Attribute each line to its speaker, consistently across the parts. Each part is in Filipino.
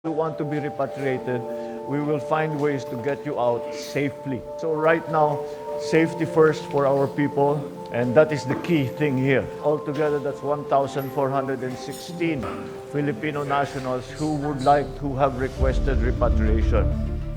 Speaker 1: who want to be repatriated, we will find ways to get you out safely. So right now, safety first for our people, and that is the key thing here. Altogether, that's 1,416 Filipino nationals who have requested repatriation.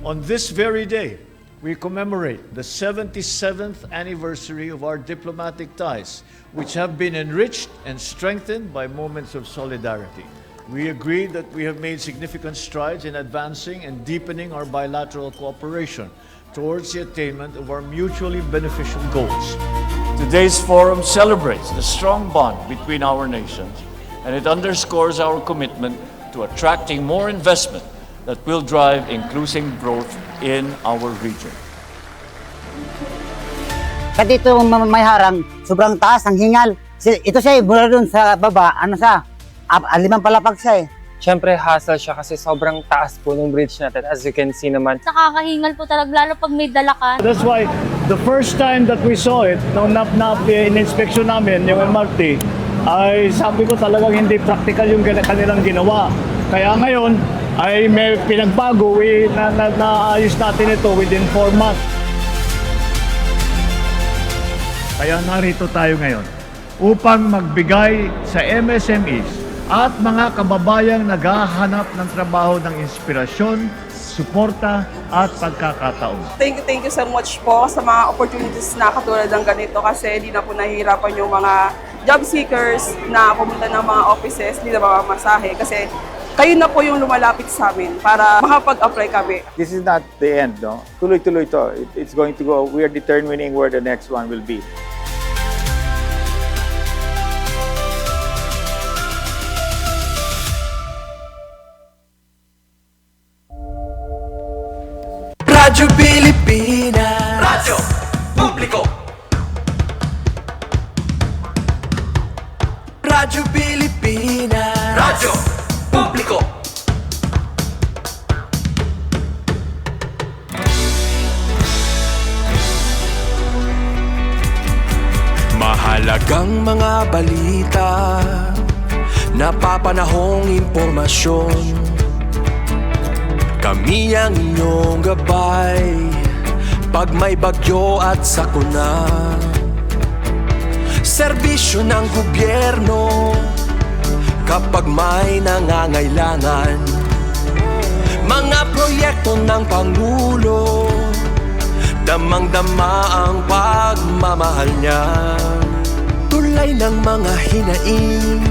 Speaker 1: On this very day, we commemorate the 77th anniversary of our diplomatic ties, which have been enriched and strengthened by moments of solidarity. We agree that we have made significant strides in advancing and deepening our bilateral cooperation towards the attainment of our mutually beneficial goals. Today's forum celebrates the strong bond between our nations, and it underscores our commitment to attracting more investment that will drive inclusive growth in our region.
Speaker 2: Kasi ito may harang, sobrang taas ang hingal. Ito siya, mula dun sa baba, limang palapag siya eh.
Speaker 3: Siyempre, hassle siya kasi sobrang taas po ng bridge natin. As you can see naman.
Speaker 4: Nakakahingal po talaga, lalo pag may dala ka.
Speaker 1: That's why the first time that we saw it, nung in-inspection namin, yung MRT, ay sabi ko talagang hindi practical yung kanilang ginawa. Kaya ngayon, ay may pinagbago, naayos natin ito within 4 months. Kaya narito tayo ngayon upang magbigay sa MSMEs at mga kababayang naghahanap ng trabaho ng inspirasyon, suporta at pagkakataon.
Speaker 5: Thank you so much po sa mga opportunities na katulad ng ganito kasi hindi na po nahihirapan yung mga job seekers na pumunta ng mga offices, hindi na mamamasahe kasi kayo na po yung lumalapit sa amin para makapag-apply kami.
Speaker 6: This is not the end, no? Tuloy-tuloy to. It's going to go. We are determining where the next one will be.
Speaker 7: Radyo Pilipinas, Radyo Publiko. Radyo Pilipinas, Radyo Publiko. Mahalagang mga balita, napapanahong impormasyon. Kami ang inyong gabay pag may bagyo at sakuna. Serbisyo ng gobyerno kapag may nangangailangan. Mga proyekto ng Pangulo, damang-dama ang pagmamahal niya. Tulay ng mga hinaing,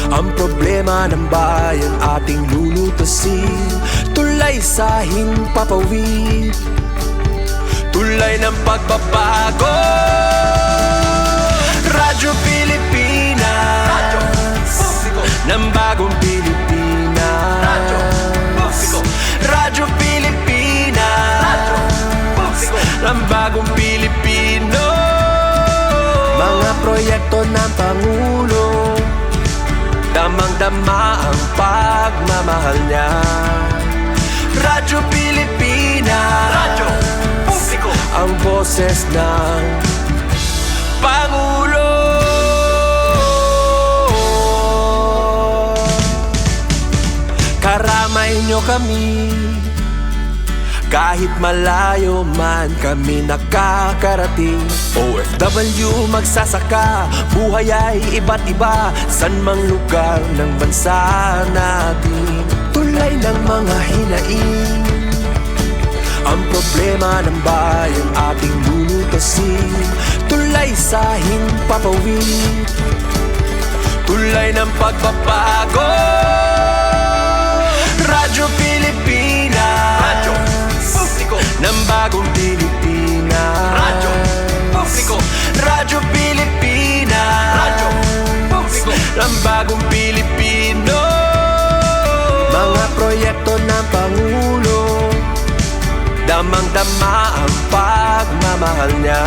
Speaker 7: ang problema ng bayan ating lulutasin. Tulay sa himpapawid, tulay ng pagbabago. Radyo Pilipinas, Radyo Publiko. Ng bagong Pilipinas, Radyo Publiko. Radyo Pilipinas, Radyo Publiko. Ng bagong Pilipino. Mga proyekto ng Pangulo, damang-dama ang pagmamahal niya. Radyo Pilipinas, Radyo Publiko. Ang boses ng Pangulo. Karamay niyo kami, kahit malayo man kami nakakarating. OFW magsasaka, buhay ay iba't iba, san mang lugar ng bansa natin. Tulay ng mga hinaing, ang problema ng bayan ating lulutasin. Tulay sa himpapawid, tulay ng pagbabago. Radyo Pilipinas, Radyo Publiko. Ng bagong Pilipinas, Radyo Publiko. Radyo Pilipinas, Radyo Publiko. Ng bagong Pilipino. Mga proyekto ng Pangulo, damang-dama ang pagmamahal niya.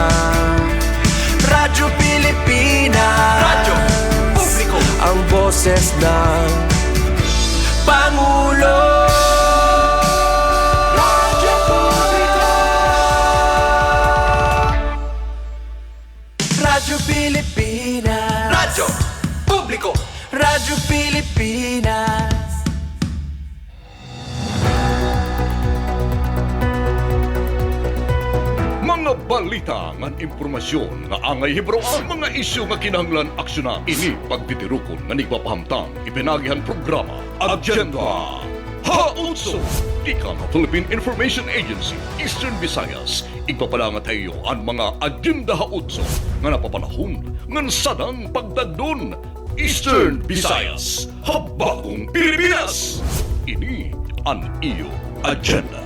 Speaker 7: Radyo Pilipinas, Radyo Publiko. Ang boses ng Pangulo. Radyo Publiko. Radyo Pilipinas, Radyo Publiko. Radyo Pilipinas.
Speaker 8: balita ngan impormasyon nga angay hibro ang mga isyu nga kinahanglan aksyonan. Ini pagtitirukon nga nagpapahamtang ipinagihan programa Agenda Hautso. Ika ng Philippine Information Agency, Eastern Visayas. Igpapalangat tayo ang mga Agenda Hautso nga napapanahon ngan sadang pagdagdon. Eastern Visayas, Habagong Pilipinas. Ini ang iyo agenda.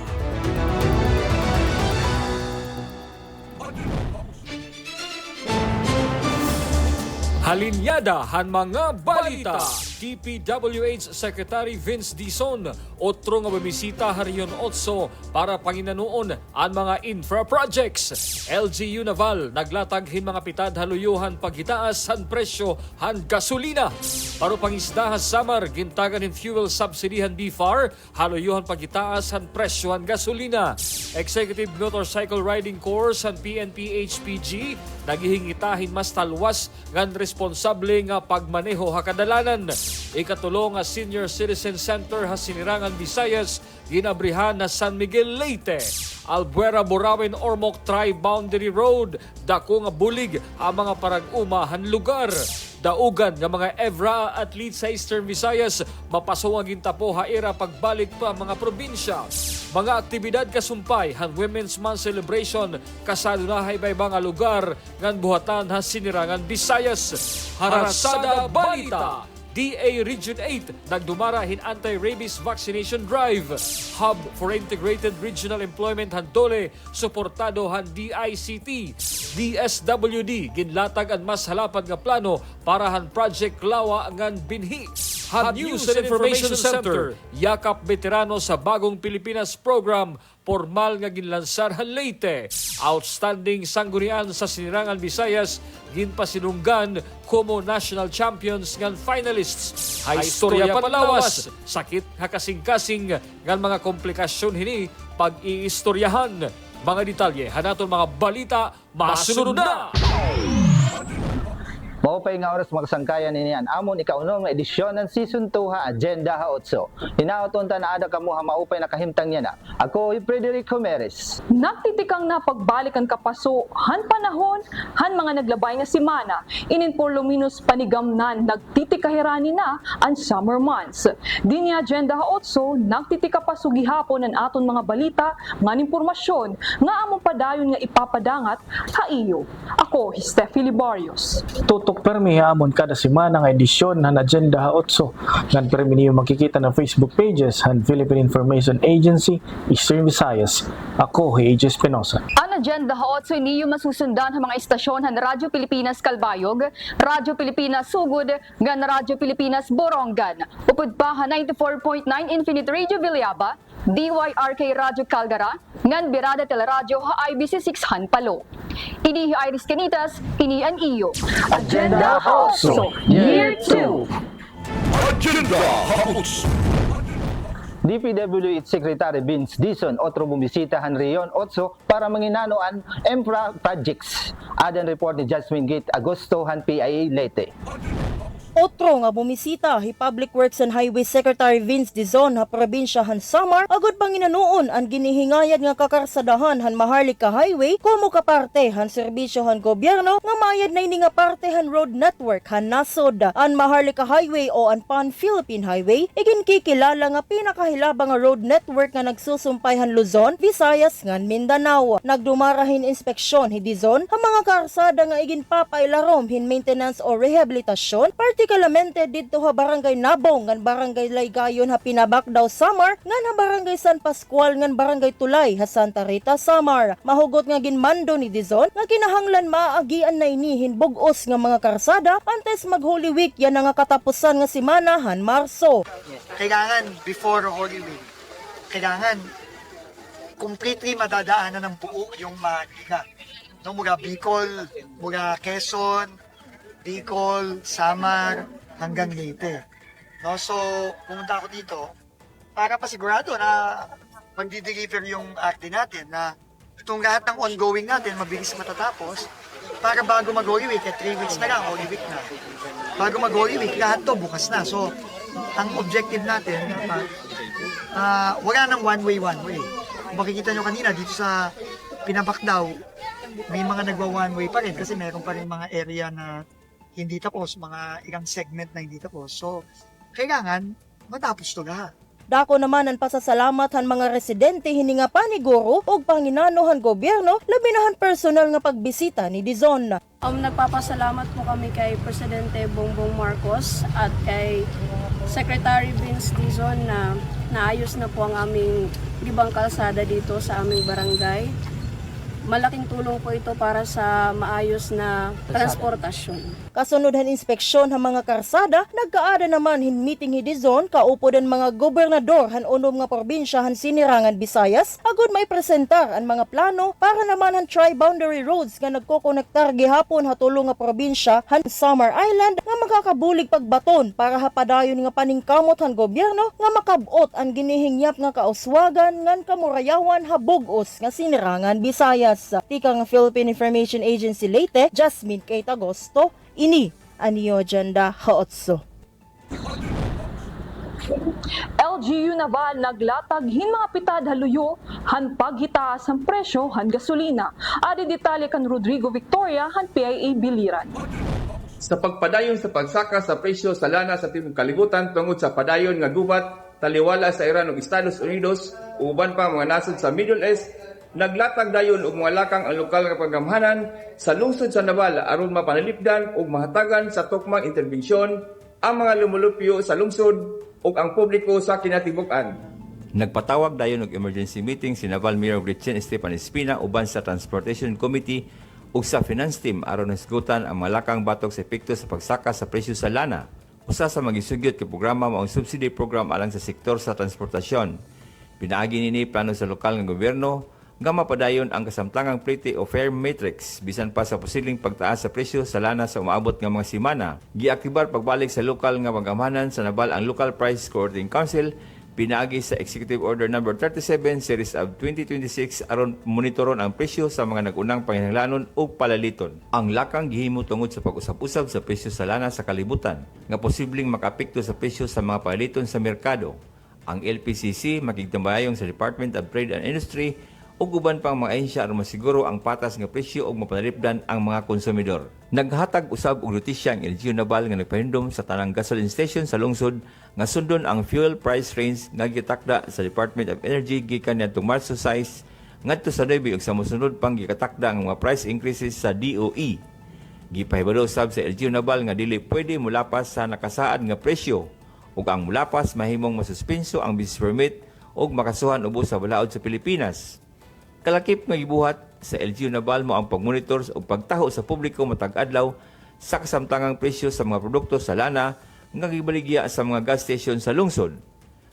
Speaker 9: Halinyada han mga balita. DPWH Secretary Vince Dizon otro nga bumisita hariyon otso para panginanuon ang mga infra projects. LGU Naval naglatag hin mga pitad haluyuhan paghitaas han presyo han gasolina. Para pangisda samar gintagan hin fuel subsidy han BFAR haluyuhan paghitaas han presyo han gasolina. Executive Motorcycle Riding Course han PNP HPG nagihingitahin mas talwas ngan responsable nga pagmaneho hakadalanan. Ikatulo nga Senior Citizen Center ha Sinirangan Visayas ginabrihan na San Miguel Leyte. Albuera Borawen Ormoc Tri-Boundary Road dako nga bulig ang mga parag-umahan lugar. Daugan nga mga Evra athlete sa Eastern Visayas mapasong ang gintapo haira pagbalik pa mga probinsya. Mga aktibidad kasumpay han Women's Month celebration kasado na haybay mga lugar ngan buhatan ha Sinirangan Visayas. Harasada Balita. DA Region 8 nagdumara hin anti-rabies vaccination drive. Hub for Integrated Regional Employment Handole suportado han DICT. DSWD ginlatag ang mas halapad nga plano para han Project Lawa ngan binhi. Han News and Information Center yakap veterano sa Bagong Pilipinas program formal nga ginlansar han Leyte. Outstanding sanggunian sa Sinirangan Visayas ginpasinunggan como national champions ngan finalists. Hay istorya palawas, sakit hakasing-kasing ngan mga komplikasyon hini pag-iistoryahan. Mga detalye hanaton mga balita masunod na.
Speaker 10: Maupay nga oras magsangkayan ninian amon ikaunong edisyon ng Season 2 ha Agenda Hautso. Hinaoton ta na ada kamo ha maupay nakahimtang niya na. Ako Frederico Meres.
Speaker 11: Nagtitikang na pagbalikan kapaso han panahon han mga naglabay nga simana. Inin por luminous panigamnan nagtitikahirani na ang summer months. Dini Agenda Hautso nagtitika pa sugihapon ang aton mga balita ngan impormasyon nga among padayon nga ipapadangat ha iyo. Ako Steffi Libarios.
Speaker 6: Tutok permi hamon kada semana nga edisyon ng Agenda Hautso. Ngan permi niyo makikita na Facebook pages han Philippine Information Agency, Eastern Visayas. Ako, H. Espinosa.
Speaker 11: Ang Agenda Hautso niyo masusundan ang mga istasyon han Radyo Pilipinas Calbayog, Radyo Pilipinas Sugod, ngan Radyo Pilipinas Borongan. Upod pa ha 94.9 Infinite Radio Villaba, DYRK Radyo Calgara, ngan Birada Teleradyo ha IBC 6 han Palo. Ini Iris Canitas, ini an iyo. Agenda Hautso, Year 2.
Speaker 8: Agenda Hautso.
Speaker 10: DPWH Secretary Vince Dizon otro bumisita han Rion Otso para manginanoan infra projects. Adan report ni Jasmine Gate Agosto han PIA Leyte.
Speaker 12: Otro nga bumisita hi Public Works and Highway Secretary Vince Dizon ha probinsya han Samar agud panginanuon ang ginihingayad nga kakarsadahan han Maharlika Highway como kaparte han serbisyo han gobyerno nga mayad na ini nga parte han road network han nasod. Ang Maharlika Highway o ang Pan-Philippine Highway iginkikilala nga pinakahilabang nga road network nga nagsusumpay han Luzon, Visayas ngan Mindanao. Nagdumarahin inspeksyon hi Dizon ang mga karsada nga iginpapailarom hin maintenance o rehabilitasyon partikulamente dito ha Barangay Nabong ngan Barangay Laygayon ha Pinabakdaw Samar ngan ha Barangay San Pascual ngan Barangay Tulay ha Santa Rita Samar. Mahugot nga ginmando ni Dizon nga kinahanglan maagian na inihin bugos nga mga karsada antes mag Holy Week yan nga katapusan nga semana han Marso.
Speaker 13: Kailangan before Holy Week, kailangan completely madadaanan ng buo yung Maharlika. No, mula Bicol, mula Quezon, Bicol, Samar, hanggang Leyte. No, so, pumunta ako dito para pasigurado na magdi-deliver yung arte natin na itong lahat ng ongoing natin mabilis matatapos para bago mag-Holy Week, 3 weeks na lang, Holy Week na. Bago mag-Holy Week, lahat to bukas na. So, ang objective natin, wala nang one way. Kung makikita nyo kanina dito sa pinabak daw, may mga nagwa one way pa rin kasi meron pa rin mga area na hindi tapos, mga ilang segment na hindi tapos. So, kailangan matapos to lahat.
Speaker 12: Dako naman ang pasasalamat han mga residente hininga paniguro og panginanohan gobyerno labinahan personal nga pagbisita ni Dizon.
Speaker 14: Nagpapasalamat po kami kay Presidente Bongbong Marcos at kay Secretary Vince Dizon na naayos na po ang aming libang kalsada dito sa aming barangay. Malaking tulong po ito para sa maayos na transportasyon.
Speaker 12: Kasunod han inspeksyon han mga karsada, nagkaada naman hin meeting hi Dizon kaupo den mga gobernador han unom nga probinsya han sinirangan Visayas agud may presentar ang mga plano para naman han tri-boundary roads nga nagkokonektar gihapon hatulong nga probinsya han Samar Island nga makakabulig pagbaton para hapadayon nga paningkamot han gobyerno nga makabot ang ginihingyap nga kauswagan ngan kamurayawan habugos nga sinirangan Visayas. Tikang Philippine Information Agency Leyte, Jasmine K. Tagosto, ini Anio Agenda Haotso.
Speaker 11: LGU Naval naglatag hin mga pitad haluyo han paghitaas ang presyo han gasolina. Adi detalye kan Rodrigo Victoria han PIA Biliran.
Speaker 15: Sa pagpadayon sa pagsaka sa presyo sa lana sa timog kalibutan tungod sa padayon nga gubat taliwala sa Iran ug Estados Unidos uban pa mga nasod sa Middle East, naglatag dayon og mga lakang ang lokal nga panggamhanan sa lungsod sa Naval aron mapanalipdan ug mahatagan sa tukmang interbensyon ang mga lumulupyo sa lungsod ug ang publiko sa kinatibuk-an.
Speaker 16: Nagpatawag dayon og emergency meeting si Naval Mayor Gretchen Estepan Espina uban sa Transportation Committee ug sa Finance Team aron nasgutan ang mga lakang batok sa epekto sa pagsaka sa presyo sa lana. Usa sa magisugyot kay programa mao ang subsidy program alang sa sektor sa transportasyon. Pinaagi nini plano sa lokal nga gobyerno nga mapadayon ang kasamtangang pretty o fare matrix bisan pa sa posibleng pagtaas sa presyo sa lana sa umaabot nga mga semana. Giaktibar pagbalik sa lokal nga panggamhanan sa Naval ang Local Price Coordinating Council pinaagi sa Executive Order No. 37 Series of 2026 aron monitoron ang presyo sa mga nagunang panginahanglanon ug palaliton. Ang lakang gihimo tungod sa pag-usab-usab sa presyo sa lana sa kalibutan nga posibleng makapekto sa presyo sa mga palaliton sa merkado. Ang LPCC makigtambayong sa Department of Trade and Industry ug uban pang mga ahensya aron masiguro ang patas nga presyo ug mapanalipdan ang mga konsumidor. Naghatag usab og notisya ang LGU Naval nga nagpahindom sa tanang gasoline station sa lungsod nga sundon ang fuel price range nga gitakda sa Department of Energy gikan niadtong Marso 6 ngadto sa 9 ug sa mosunod pang gikatakda ang mga price increases sa DOE. Gipahibalo usab sa LGU Naval nga dili pwede mulapas sa nakasaad nga presyo ug ang mulapas mahimong masuspenso ang business permit ug makasuhan ubos sa balaod sa Pilipinas. Kalakip nga gibuhat sa LGU Naval mo ang pagmonitor o pagtaho sa publiko matag adlaw sa kasamtangang presyo sa mga produkto sa lana nga gibaligya sa mga gas station sa lungsod.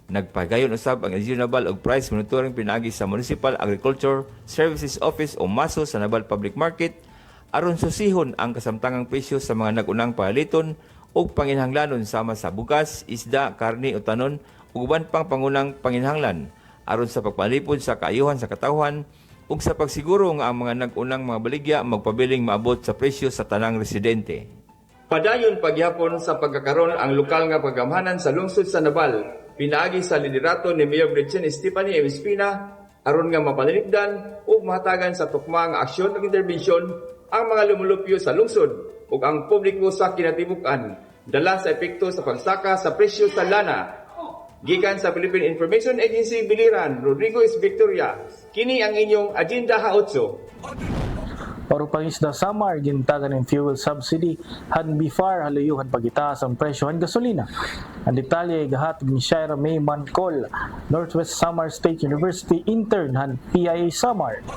Speaker 16: Nagpagayon usab ang LGU Naval og price monitoring pinaagi sa Municipal Agriculture Services Office o MASO sa Naval Public Market aron susihon ang kasamtangang presyo sa mga nagunang paliton ug panginahanglanon sama sa bugas, isda, karne o tanon ug uban pang pangunang panginahanglan aron sa pagpalipod sa kaayuhan sa katawhan ug sa pagsiguro nga ang mga nagunang mga baligya magpabiling maabot sa presyo sa tanang residente. Padayon pagyapon sa pagkakaroon ang lokal nga paggamhanan sa lungsod sa Naval pinaagi sa liderato ni Mayor Gretchen Estepan Espina aron nga mapanalipdan ug mahatagan sa tukma nga aksyon ug interbensyon ang mga lumulupyo sa lungsod ug ang publiko sa kinatibuk-an dala sa epekto sa pagsaka sa presyo sa lana. Gikan sa Philippine Information Agency Biliran, Rodrigo S. Victoria, kini ang inyong Agenda Haotso.
Speaker 6: Parupangisda Samar, gintagan ng fuel subsidy, han bifar halayuhan pagitaas ang presyo han gasolina. Ang detalye ay gahatag ni Shaira May Mancol, Northwest Samar State University intern han PIA Samar.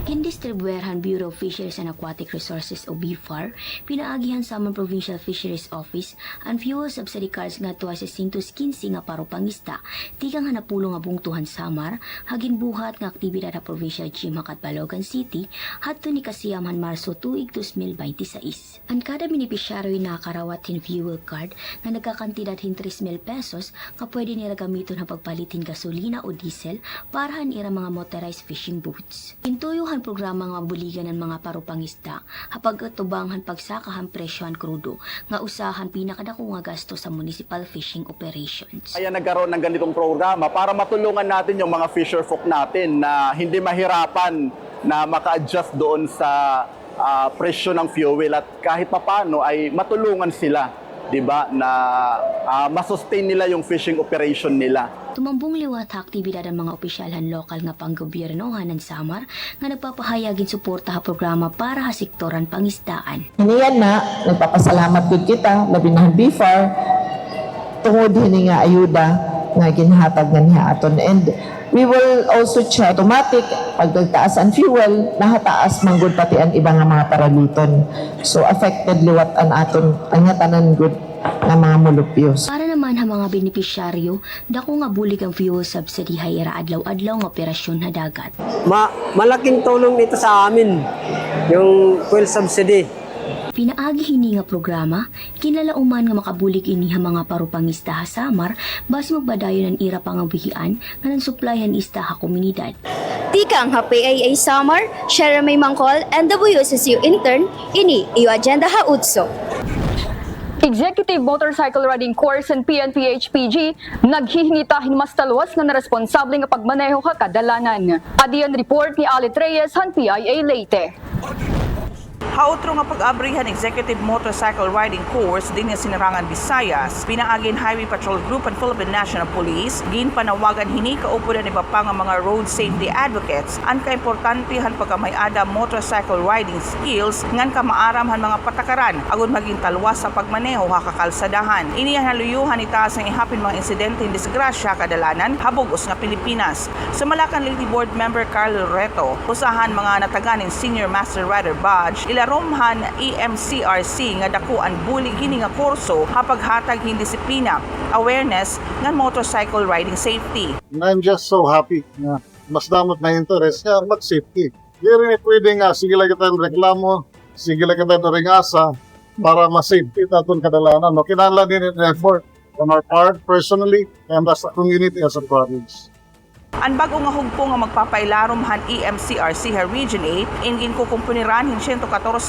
Speaker 17: Kindistribuerhan Bureau of Fisheries and Aquatic Resources o BFAR, pinaagihan Samar Provincial Fisheries Office ang fuel subsidy cards nga tuwa sa 115 nga parupangisda, tikang hanapulong nga bungtuhan Samar, hagin buhat nga aktibidad sa Provincial Gym Hakat Balogan City, hadto ni kasiyam han Marso tuig 2026. Ang kada beneficiary nakakarawat hin fuel card nga nagkakantidad hin 3,000 pesos nga pwede nila gamiton ang pagpalitin gasolina o diesel para han ira mga motorized fishing boats. Intuyuhan programa nga buligan ng mga parupangisda hapag atubang han pagsakahan presyo han krudo nga usahan pinakadako nga gasto sa municipal fishing operations.
Speaker 18: Kaya nagkaroon ng ganitong programa para matulungan natin yung mga fisher folk natin na hindi mahirapan na maka-adjust doon sa presyo ng fuel at kahit papano ay matulungan sila, 'di ba, na masustain nila yung fishing operation nila.
Speaker 17: Tumambong liwat ha aktibidad ang mga opisyalhan lokal nga panggobyernohan ng Samar nga nagpapahayagin suporta ha programa para ha sektoran pangisdaan.
Speaker 19: Hiniyan na, nagpapasalamat gud kita, labi na BFAR, tungod hini nga ayuda nga ginhatag nga niya aton, and we will also check automatic pagtaas ang fuel nahataas manggod pati ang iba nga mga paraliton, so affected liwat an aton ang tanan gud nga mga mulupyos.
Speaker 17: Para naman ha mga benepisyaryo, dako nga bulig ang fuel subsidy hayra adlaw-adlaw nga operasyon na dagat.
Speaker 20: Malaking tulong nito sa amin yung fuel subsidy.
Speaker 17: Pinaagi hini nga programa, kinalauman nga makabulig ini ha mga parupangista ha Samar, basi magbadayon ang ira pangawihian nga nang suplayan ista ha komunidad.
Speaker 21: Tikang ha PAA Samar, Shara May Mangkol, and WSSU intern, ini iyo agenda ha UTSO.
Speaker 11: Executive Motorcycle Riding Course and PNP-HPG naghihingitahin mas talwas nga responsable nga pagmaneho ka kadalanan. Adiyan report ni Alit Reyes han PIA Leyte.
Speaker 22: Hautro nga pag-abrihan Executive Motorcycle Riding Course din nga Sinarangan, Visayas, pinaagin Highway Patrol Group and Philippine National Police, ginpanawagan hini kaupudan iba pa nga mga road safety advocates ang kaimportantehan pagkamayada motorcycle riding skills ngan kamaaram han mga patakaran agon maging talwas sa pagmaneho ha kakalsadahan. Iniyan haluyuhan itaas ang ihapin mga insidente in disgrasya kadalanan habugos nga Pilipinas. Sa Malacan Lady Board Member Carlo Reto, usahan mga nataganin Senior Master Rider Badge, Romhan EMCRC nga dako ang bulig hini nga kurso hapaghatag hin disiplina, awareness ng motorcycle riding safety.
Speaker 23: I'm just so happy na mas damot na interest nga mag-safety. Di rin pwede nga, sige lang kita reklamo, sige lang kita ringasa para ma-safety natin kadalanan. No? Kinahanglan din yung effort on our part personally and as a community as a province.
Speaker 22: Ang bago nga hugpo nga magpapailarom han EMCRC ha Region 8, ingin ko kumpuniran hin 114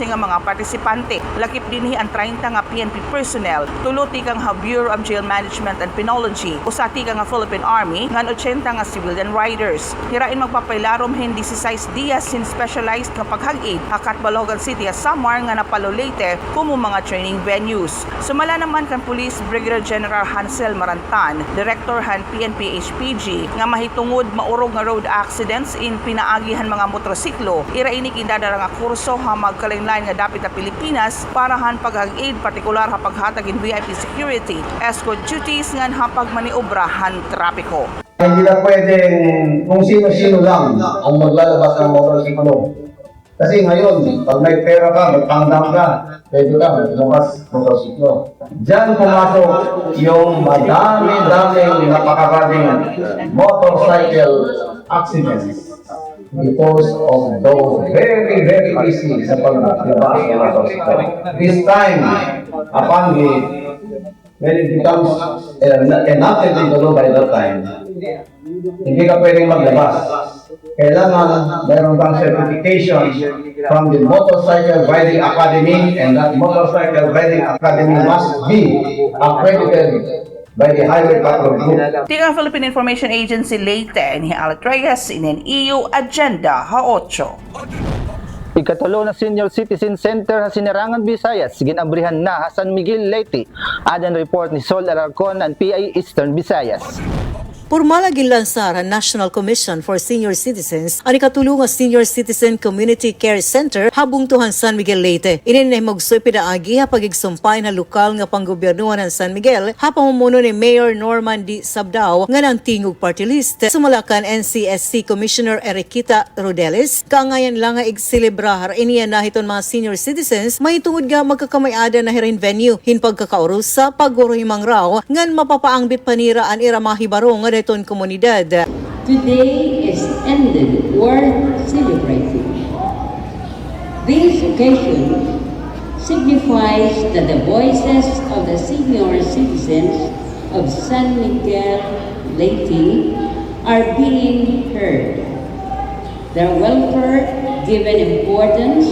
Speaker 22: nga mga partisipante. Lakip dinhi ang 30 nga PNP personnel, tulo tikang ha Bureau of Jail Management and Penology, usa tika nga Philippine Army, ngan 80 nga civilian riders. Hirain magpapailarom hin 16 dias sin specialized nga paghag-aid ha Catbalogan City ha Samar nga napalo Leyte kumo mga training venues. Sumala naman kan Police Brigadier General Hansel Marantan, Director han PNP HPG, nga mahitungod maurog nga road accidents in pinaagihan mga motorsiklo. Irainik indadara nga kurso ha magkalain-lain nga dapit na Pilipinas para han paghag-aid partikular ha paghatag in VIP security, escort duties ngan ha pagmaniobrahan trapiko.
Speaker 24: Hindi na pwedeng kung sino-sino lang ang maglalabas ng motorsiklo. Kasi ngayon, pag may pera ka, may pangdam ka, pwede ka maglabas motorsiklo. Diyan pumasok yung madami-daming napakaraming motorcycle accidents because of those very, very easy sa paglabas ng motorsiklo. This time, apparently, when it becomes nothing to do by that time, hindi ka pwedeng maglabas. Kailangan meron kang certification from the Motorcycle Riding Academy, and that Motorcycle Riding Academy must be accredited by the Highway Patrol Group.
Speaker 22: Tika Philippine Information Agency Leyte ni Alit Reyes in an EU Agenda ha 8.
Speaker 10: Ikatulo na Senior Citizen Center sa Sinarangan, Visayas, ginabrihan na sa San Miguel, Leyte. Adan report ni Sol Alarcon ng PI Eastern Visayas.
Speaker 25: Pormal ginlansar ang National Commission for Senior Citizens ang ikatulong nga Senior Citizen Community Care Center habung tuhan San Miguel, Leyte. Ininay magsoy pidaagi ha pagigsumpay na lokal nga panggobyernuhan ng San Miguel ha pamumuno ni Mayor Norman D. Sabdao nga ng tingog party list. Sumalakan NCSC Commissioner Eriquita Rodeles, kaangayan lang nga igselebrar iniyan nahiton mga senior citizens mahitungod nga magkakamayada na hirin venue hin pagkakaurus sa pagguruhimang raw ngan mapapaangbit paniraan ira mahibaro nga dayton komunidad.
Speaker 26: Today is ended worth celebrating. This occasion signifies that the voices of the senior citizens of San Miguel, Leyte are being heard. Their welfare given importance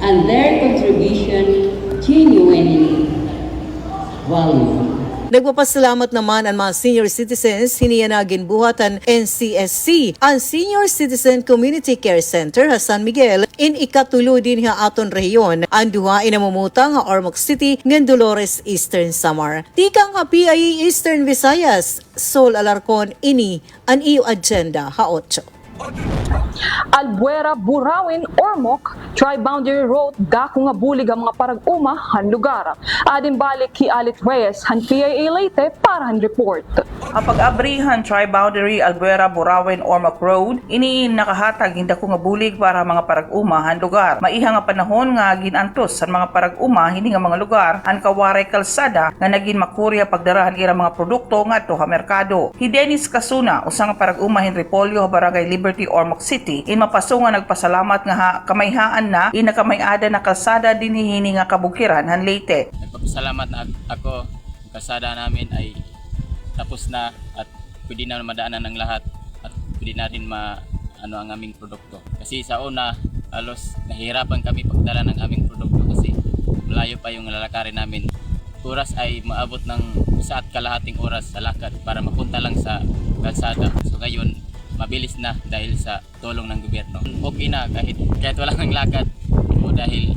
Speaker 26: and their contribution genuinely valued.
Speaker 25: Nagpapasalamat naman ang mga senior citizens hiniyanagin buhatan NCSC, ang Senior Citizen Community Care Center sa San Miguel in ikatulo din nga aton rehiyon. Ang duha inamumuta nga Ormoc City ngem Dolores, Eastern Samar. Tika nga PIE Eastern Visayas, Sol Alarcon, ini ang iyo agenda ha 8.
Speaker 11: Albuera, Burawin, Ormoc, Tri-Boundary Road, dako nga bulig ang mga parag-uma han lugar. Adin balik ki Alit Reyes han PIA Leyte para han report.
Speaker 22: Ang pag-abrihan Tri-Boundary, Albuera, Burawin, Ormoc Road, iniin nakahatag hindi ko nga bulig para mga parag-uma han lugar. Maiha nga panahon nga ginantos sa mga parag-uma hindi nga mga lugar han kawaray kalsada nga naging makurya pagdarahan ira mga produkto nga to ha merkado. Hi Dennis Casuna, usang parag-uma Henry Polio, Barangay Liberty, Ormoc City, in mapasunga nagpasalamat nga kamayhaan na inakamay-ada na kalsada din hihini nga kabukiran han Leyte.
Speaker 1: Nagpapasalamat na ako, kalsada namin ay tapos na at pwede na madaanan ng lahat at pwede natin ang aming produkto. Kasi sa una, alos nahihirapan kami pagdala ng aming produkto kasi malayo pa yung lalakarin namin. Oras ay maabot ng 1 at kalahating oras sa lakad para mapunta lang sa kalsada. So ngayon, mabilis na dahil sa tulong ng gobyerno. Okay na kahit wala nang lakad o dahil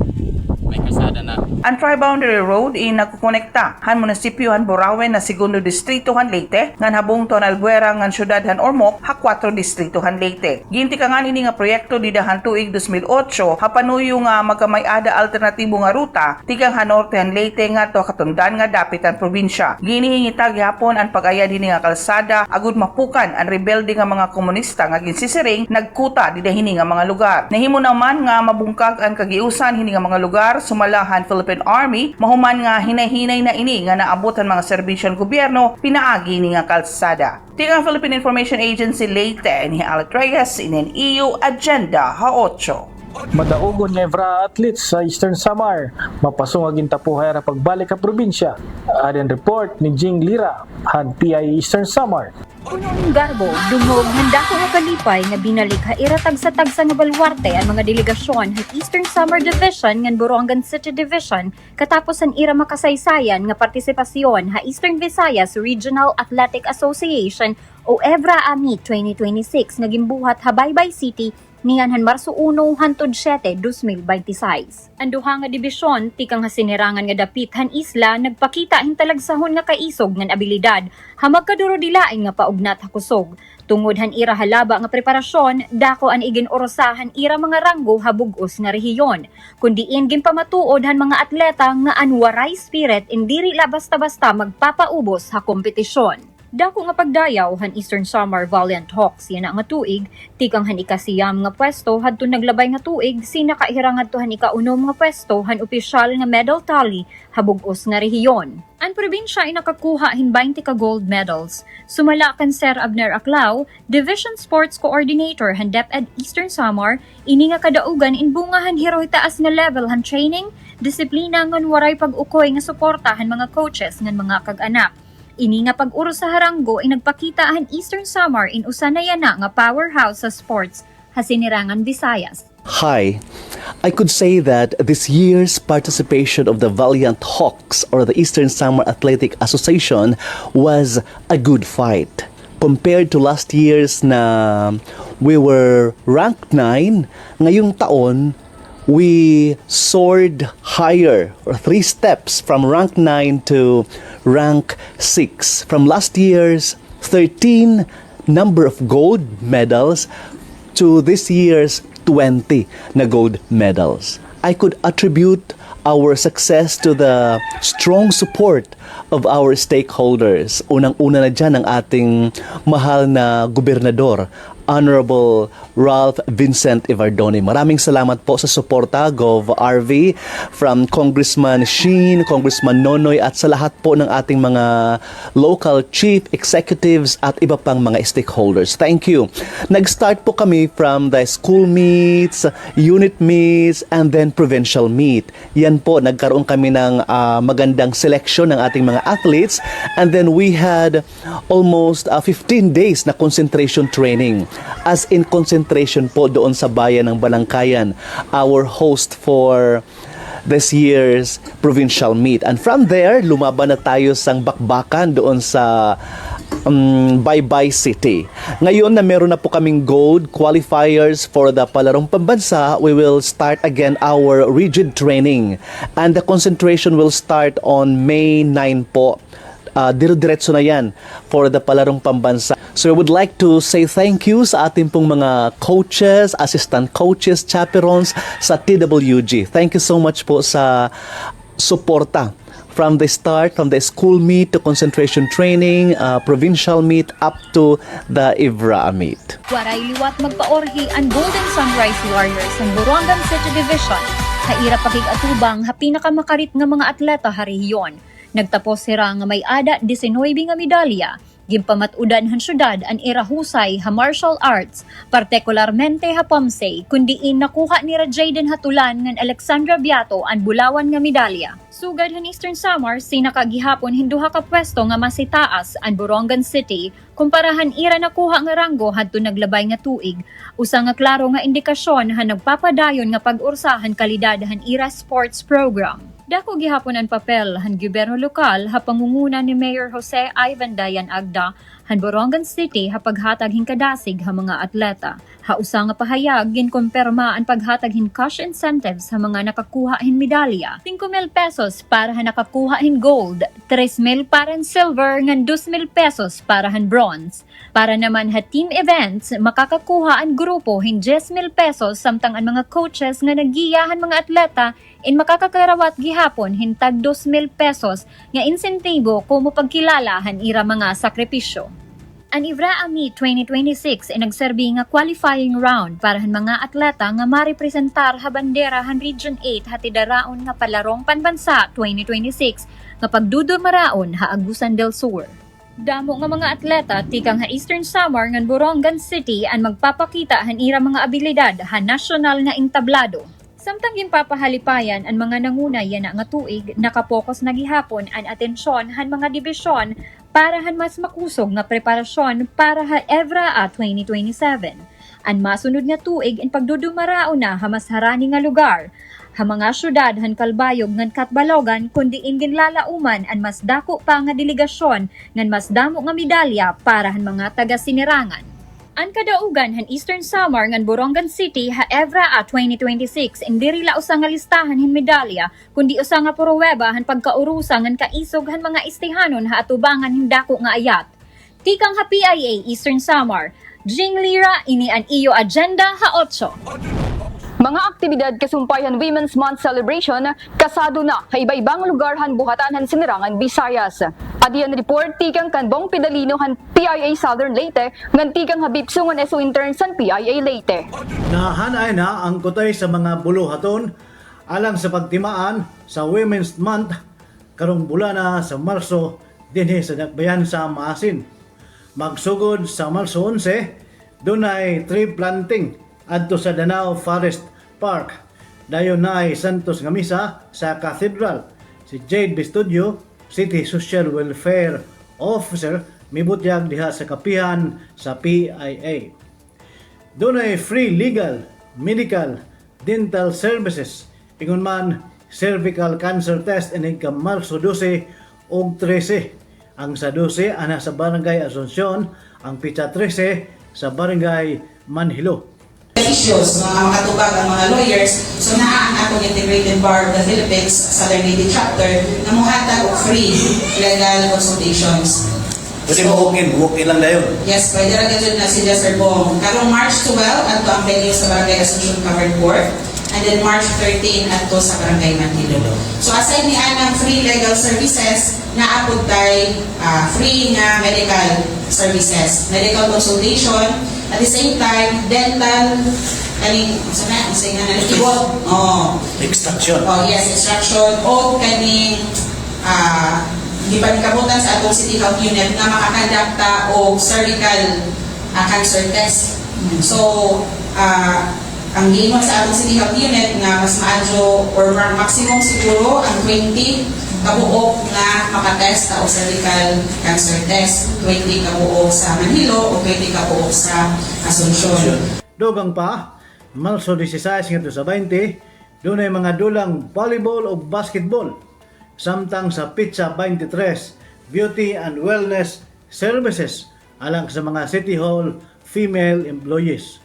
Speaker 1: may kalsada na.
Speaker 22: Ang Tri-Boundary Road ay nagkukonekta han munisipyo han Burawin na segundo distrito han Leyte, ngan habong ton Albuera ngan syudad han Ormoc ha 4 distrito han Leyte. Ginti ka nga nini nga proyekto di dahan tuig 2008 ha panuyo nga magkamay-ada alternatibo nga ruta tigang han norte han Leyte nga to katundan nga dapit ang probinsya. Ginihingitag yapon ang pag-aya dinhi nga kalsada agud mapukan ang rebelde nga mga komunista nga ginsisiring nagkuta di dahini nga mga lugar. Nahimo naman nga mabungkag ang kagiusan hini nga mga lugar sumalahan Philippine Army, mahuman nga hinay-hinay na ini nga naabot ang mga serbisyon gobyerno pinaagi ni nga kalsada. Tika Philippine Information Agency Leyte ni Alit Reyes in EU Agenda ha 8.
Speaker 6: Madaugon nga Evra athletes sa Eastern Samar, mapasungagin tapuhay ra pagbalik ka probinsya. Adin report ni Jing Lira, han PIA Eastern Samar.
Speaker 2: Punong Garbo, dungog handa ko nga kalipay nga binalik ha iratag sa tagsa nga balwarte ang mga delegasyon sa Eastern Samar Division ngan Borongan City Division katapos ang ira makasaysayan nga partisipasyon ha Eastern Visayas Regional Athletic Association o EVRA AMI 2026 nga gimbuhat ha Baybay City niyan han Marso 1 hangtod 7, 2026. Ang duha nga dibisyon tikang hasinirangan nga dapit han isla nagpakita hintalagsahon nga kaisog ngan abilidad ha magkaduro dilain nga paugnat ha kusog. Tungod han ira halaba nga preparasyon, dako an igin orosahan ira mga ranggo ha bug-os nga rehiyon. Kundiin ginpamatuod han mga atleta nga anwaray spirit indiri la basta-basta magpapaubos ha kompetisyon. Dako nga pagdayaw han Eastern Samar Valiant Hawks yan nga tuig, tikang han ikasiyam nga pwesto hadto naglabay nga tuig, sina kairang hadto han ikaunom nga pwesto han opisyal nga medal tally habugos nga rehiyon. Ang probinsya ay nakakuha hin 20 ka gold medals. Sumala kan Sir Abner Aclao, Division Sports Coordinator han DepEd Eastern Samar, ini nga kadaugan in bungahan heroy taas nga level han training, disiplina ngan waray pag-ukoy nga suporta han mga coaches ngan mga kag-anak. Ini nga pag-uro sa haranggo ay nagpakita ang Eastern Samar in usa na yana nga powerhouse sa sports hasinirangan Visayas.
Speaker 3: Hi, I could say that this year's participation of the Valiant Hawks or the Eastern Samar Athletic Association was a good fight. Compared to last year's na we were ranked 9, ngayong taon we soared higher, or 3 steps from rank 9 to rank 6. From last year's 13 number of gold medals to this year's 20 na gold medals. I could attribute our success to the strong support of our stakeholders. Unang-una na dyan ang ating mahal na gobernador, Honorable Ralph Vincent Ivardoni. Maraming salamat po sa suporta, Gov. RV, from Congressman Sheen, Congressman Nonoy, at sa lahat po ng ating mga local chief executives at iba pang mga stakeholders. Thank you. Nag-start po kami from the school meets, unit meets, and then provincial meet. Yan po, nagkaroon kami ng magandang selection ng ating mga athletes, and then we had almost 15 days na concentration training. As in concentration po doon sa bayan ng Balangkayan. Our host for this year's provincial meet. And from there, lumaban na tayo sang bakbakan doon sa Baybay City. Ngayon na meron na po kaming gold qualifiers for the Palarong Pambansa, we will start again our rigid training. And the concentration will start on May 9 po. Dire-diretso na yan for the Palarong Pambansa. So I would like to say thank you sa ating pong mga coaches, assistant coaches, chaperones sa TWG. Thank you so much po sa suporta from the start, from the school meet to concentration training, provincial meet up to the IVRA meet.
Speaker 2: Waray liwat magpaorhi ang Golden Sunrise Warriors ng Borongan City Division. Kaira pakig-atubang ha pinakamakarit nga mga atleta harihiyon. Nagtapos sira nga may ada 19 nga medalya. Gimpamatudan han syudad ang irahusay ha martial arts, partikularmente ha pamsay, kundiin nakuha ni Jaden Hatulan ngan Alexandra Biato ang bulawan nga medalya. Sugad han Eastern Samar, sinakagihapon hinduha ka pwesto nga masitaas ang Borongan City, kumparahan ira nakuha nga ranggo hadto naglabay nga tuig. Usa nga klaro nga indikasyon han nagpapadayon nga pag-ursahan kalidad han ira sports program. Dako gihapon ang papel han gobyerno lokal ha pangunguna ni Mayor Jose Ivan Dayan Agda han Borongan City ha paghatag hin kadasig ha mga atleta. Ha usa nga pahayag ginkumpirma ang paghatag hin cash incentives sa mga nakakuha hin medalya. 5,000 pesos para han nakakuha hin gold, 3,000 para han silver ngan 2,000 pesos para han bronze. Para naman ha team events, makakakuha ang grupo hin 10,000 pesos samtang ang mga coaches nga nagiyahan mga atleta in makakakarawat gihapon hintag 2,000 pesos nga insentibo kung mapagkilala han ira mga sakripisyo. Ang IVRA Meet 2026 ay nagserbi nga qualifying round para han mga atleta nga marepresentar ha bandera han Region 8 hatidaraon nga Palarong Pambansa 2026 nga pagdudumaraon ha Agusan del Sur. Damo nga mga atleta tikang ha Eastern Samar ngan Borongan City ang magpapakita han ira mga abilidad ha nasyonal nga entablado. Samtang gimpapahalipayan ang mga nangunay yan nga tuig, nakapokus na gihapon ang atensyon han mga dibisyon para han mas makusog nga preparasyon para ha EVRA 2027. Ang masunod nga tuig in pagdudumarao na ha mas harani nga lugar. Ha mga syudad han Kalbayog ngan Katbalogan kundi ginlalauman ang mas dako pa nga delegasyon ngan mas damo nga medalya para han mga taga-sinirangan. Ang kadaugan han Eastern Samar ngan Borongan City ha EVRA 2026 indiri la usa nga listahan hin medalya kundi usa nga pruweba han pagkaurusa ngan kaisog han mga istihanon ha atubangan hin dako nga ayat. Tikang ha PIA Eastern Samar, Jing Lira ini ang iyo agenda ha 8.
Speaker 11: Mga aktibidad kasumpayan Women's Month celebration kasado na sa iba-ibang lugar han buhatan han sinirangan Visayas. Adiyan report tikang kanbong pedalino han PIA Southern Leyte ngan tikang habipsungon SO interns san PIA Leyte.
Speaker 4: Nahanay na ang kutay sa mga buluhaton alang sa pagtimaan sa Women's Month karong bulana sa Marso dinhi sa Dakbayan sa Maasin. Magsugod sa Marso 11 dunay tree planting adto sa Danao Forest Park. Dayon na ay Santos nga misa sa Cathedral. Si Jade Bestudio, City Social Welfare Officer, mibutyag diha sa kapihan sa PIA. Doon ay free legal, medical, dental services, ingon man cervical cancer test inig ka Marso 12 ug 13. Ang sa 12 ana sa Barangay Asuncion, ang pitsa 13 sa Barangay Manhilo.
Speaker 5: Issues na makatubag ang mga lawyers, so naa ang atong Integrated Bar of the Philippines Southern Leyte Chapter na muhatag og free legal consultations.
Speaker 4: Pwede mo walk-in lang dayon?
Speaker 5: Yes, pwede ra gyud na si Sir Bong. Karong March 12 adto ang venue sa Barangay Asuncion Covered Court, and then March 13 adto sa Barangay Manhilo. So aside ni anang free legal services, naapod tay free nga medical services, medical consultation. At the same time, dental, kaning, ibot.
Speaker 4: Extraction.
Speaker 5: Oh, yes, extraction. O kaning, gipanikabutan sa atong City Health Unit na makakandakta o cervical cancer test. So, ang giingon sa atong City Health Unit na mas maadyo or maximum siguro ang 20 kabuok na makatest o cervical cancer test, 20 kabuok sa Manhilo o 20 kabuok sa Asuncion.
Speaker 4: Dugang pa, Marso 16 ngadto sa 20, Doon ay mga dulang volleyball o basketball. Samtang sa Pizza 23, Beauty and Wellness Services alang sa mga City Hall female employees.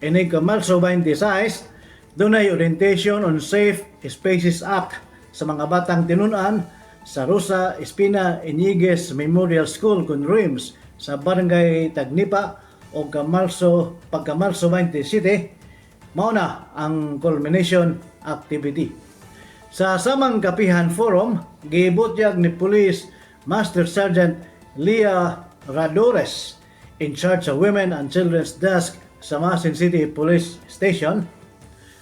Speaker 4: Inig Marso 26, doon ay orientation on Safe Spaces Act sa mga batang tinunan sa Rosa Espina Iñiguez Memorial School Conrims sa Barangay Tagnipa o pagka-Marso 27, mauna ang culmination activity. Sa Samang Kapihan Forum, gibutyag ni Police Master Sergeant Leah Radores in charge sa Women and Children's Desk sa Masin City Police Station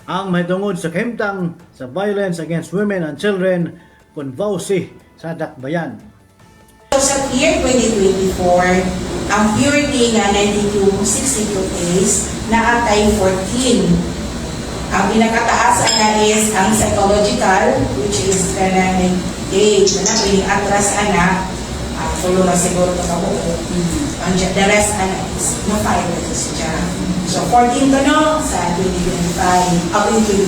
Speaker 4: ang may tungod sa kahimtang sa violence against women and children kung vausi sa Dakbayan.
Speaker 5: Sa year 2024, ang purity nga 9262 days na atay 14. Ang pinakataas nga is ang psychological, which is kanang age, na pwedeng atras anak, tulo na siguro ito ka buo. The rest anak is no 5 ito siya. So 14 to no, sa 2025,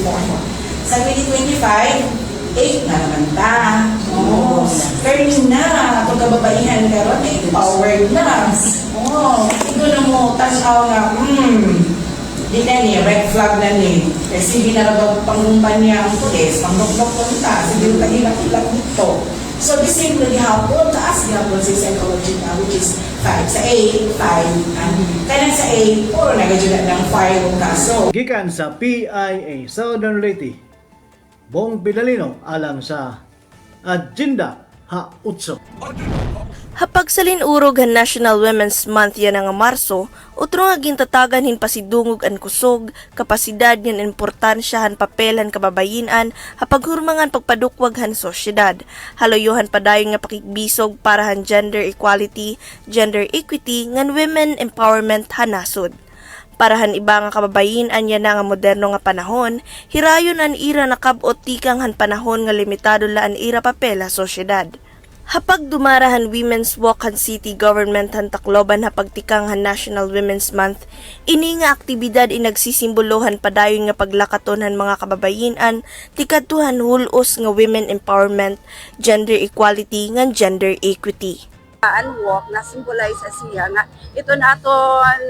Speaker 5: 2024 mo. Sa 2025, 8 na naman ta. Oh, learning na. Itong kababaihan karon, powered na. Oh, ito na mo, tanaw nga, di na ni, red flag na ni. Kasi ginarabag pangumpan niya ang pulis, pangdokdok punta, sige tagilak-ilak dito. So the same na gihapon, taas gihapon sa psychological, which is 5. Sa A, 5. Kaya sa A, puro nagajulat ng 5 ang kaso.
Speaker 4: Gikan sa PIA Southern Leyte, Bong Pidalino alang sa Agenda Ha-Utso.
Speaker 7: Hapag sa linurog ang National Women's Month yan nga Marso, utro nga gintatagan hin pasidungog an kusog, kapasidad yan importansya han papelan kababayinan, hapag hurmangan pagpadukwag han sosyedad. Haloyohan padayon nga pakigbisog para han gender equality, gender equity, ngan women empowerment hanasod. Parahan iba nga kababayin anya na nga moderno nga panahon, hirayon an ira nakabot tikang han panahon nga limitado la an ira papela sosyedad. Hapag dumarahan Women's Walk han City Government han Tacloban hapag tikang han National Women's Month, ini nga aktibidad inagsisimbolohan padayon nga paglakaton han mga kababayinan, tikadtuhan hulos nga women empowerment, gender equality, ngan gender equity.
Speaker 8: Ang walk na symbolize siya nga ito na aton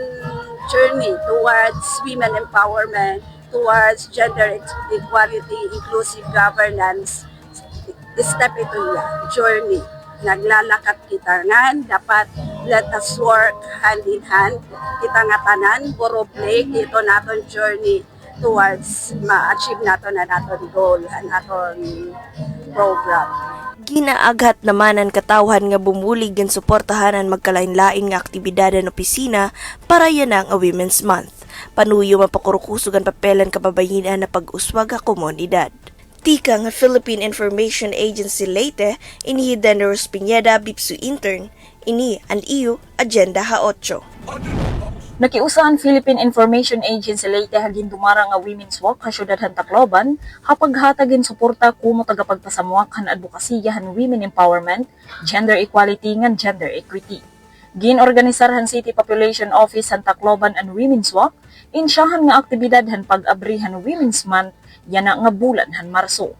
Speaker 8: journey towards women empowerment, towards gender equality, inclusive governance. Step ito niya, journey. Naglalakat kita nga, dapat let us work hand in hand. Kita nga tanan, puro play, ito naton journey towards ma-achieve naton na naton goal, naton program.
Speaker 7: Ginaaghat naman ang katawhan nga bumulig ang suportahan ang magkalain-lain nga aktibidad ng opisina para yan ang a Women's Month. Panuyo mapakurukusog ang papelan kababayinan na pag-uswag a komunidad. Tika nga Philippine Information Agency Leyte, inihi Denros Pineda, Bipsu Intern, ini ang iyo Agenda Ha-8.
Speaker 9: Nakiusahan Philippine Information Agency Leyte hagin dumara nga Women's Walk ha syudad han Tacloban, hapag hatagin suporta kumo tagapagpasamuak han advokasya han women empowerment, gender equality ngan gender equity. Ginorganisar han City Population Office han Tacloban ang Women's Walk, insyahan nga aktibidad han pag-abri han Women's Month, yana nga bulan han Marso.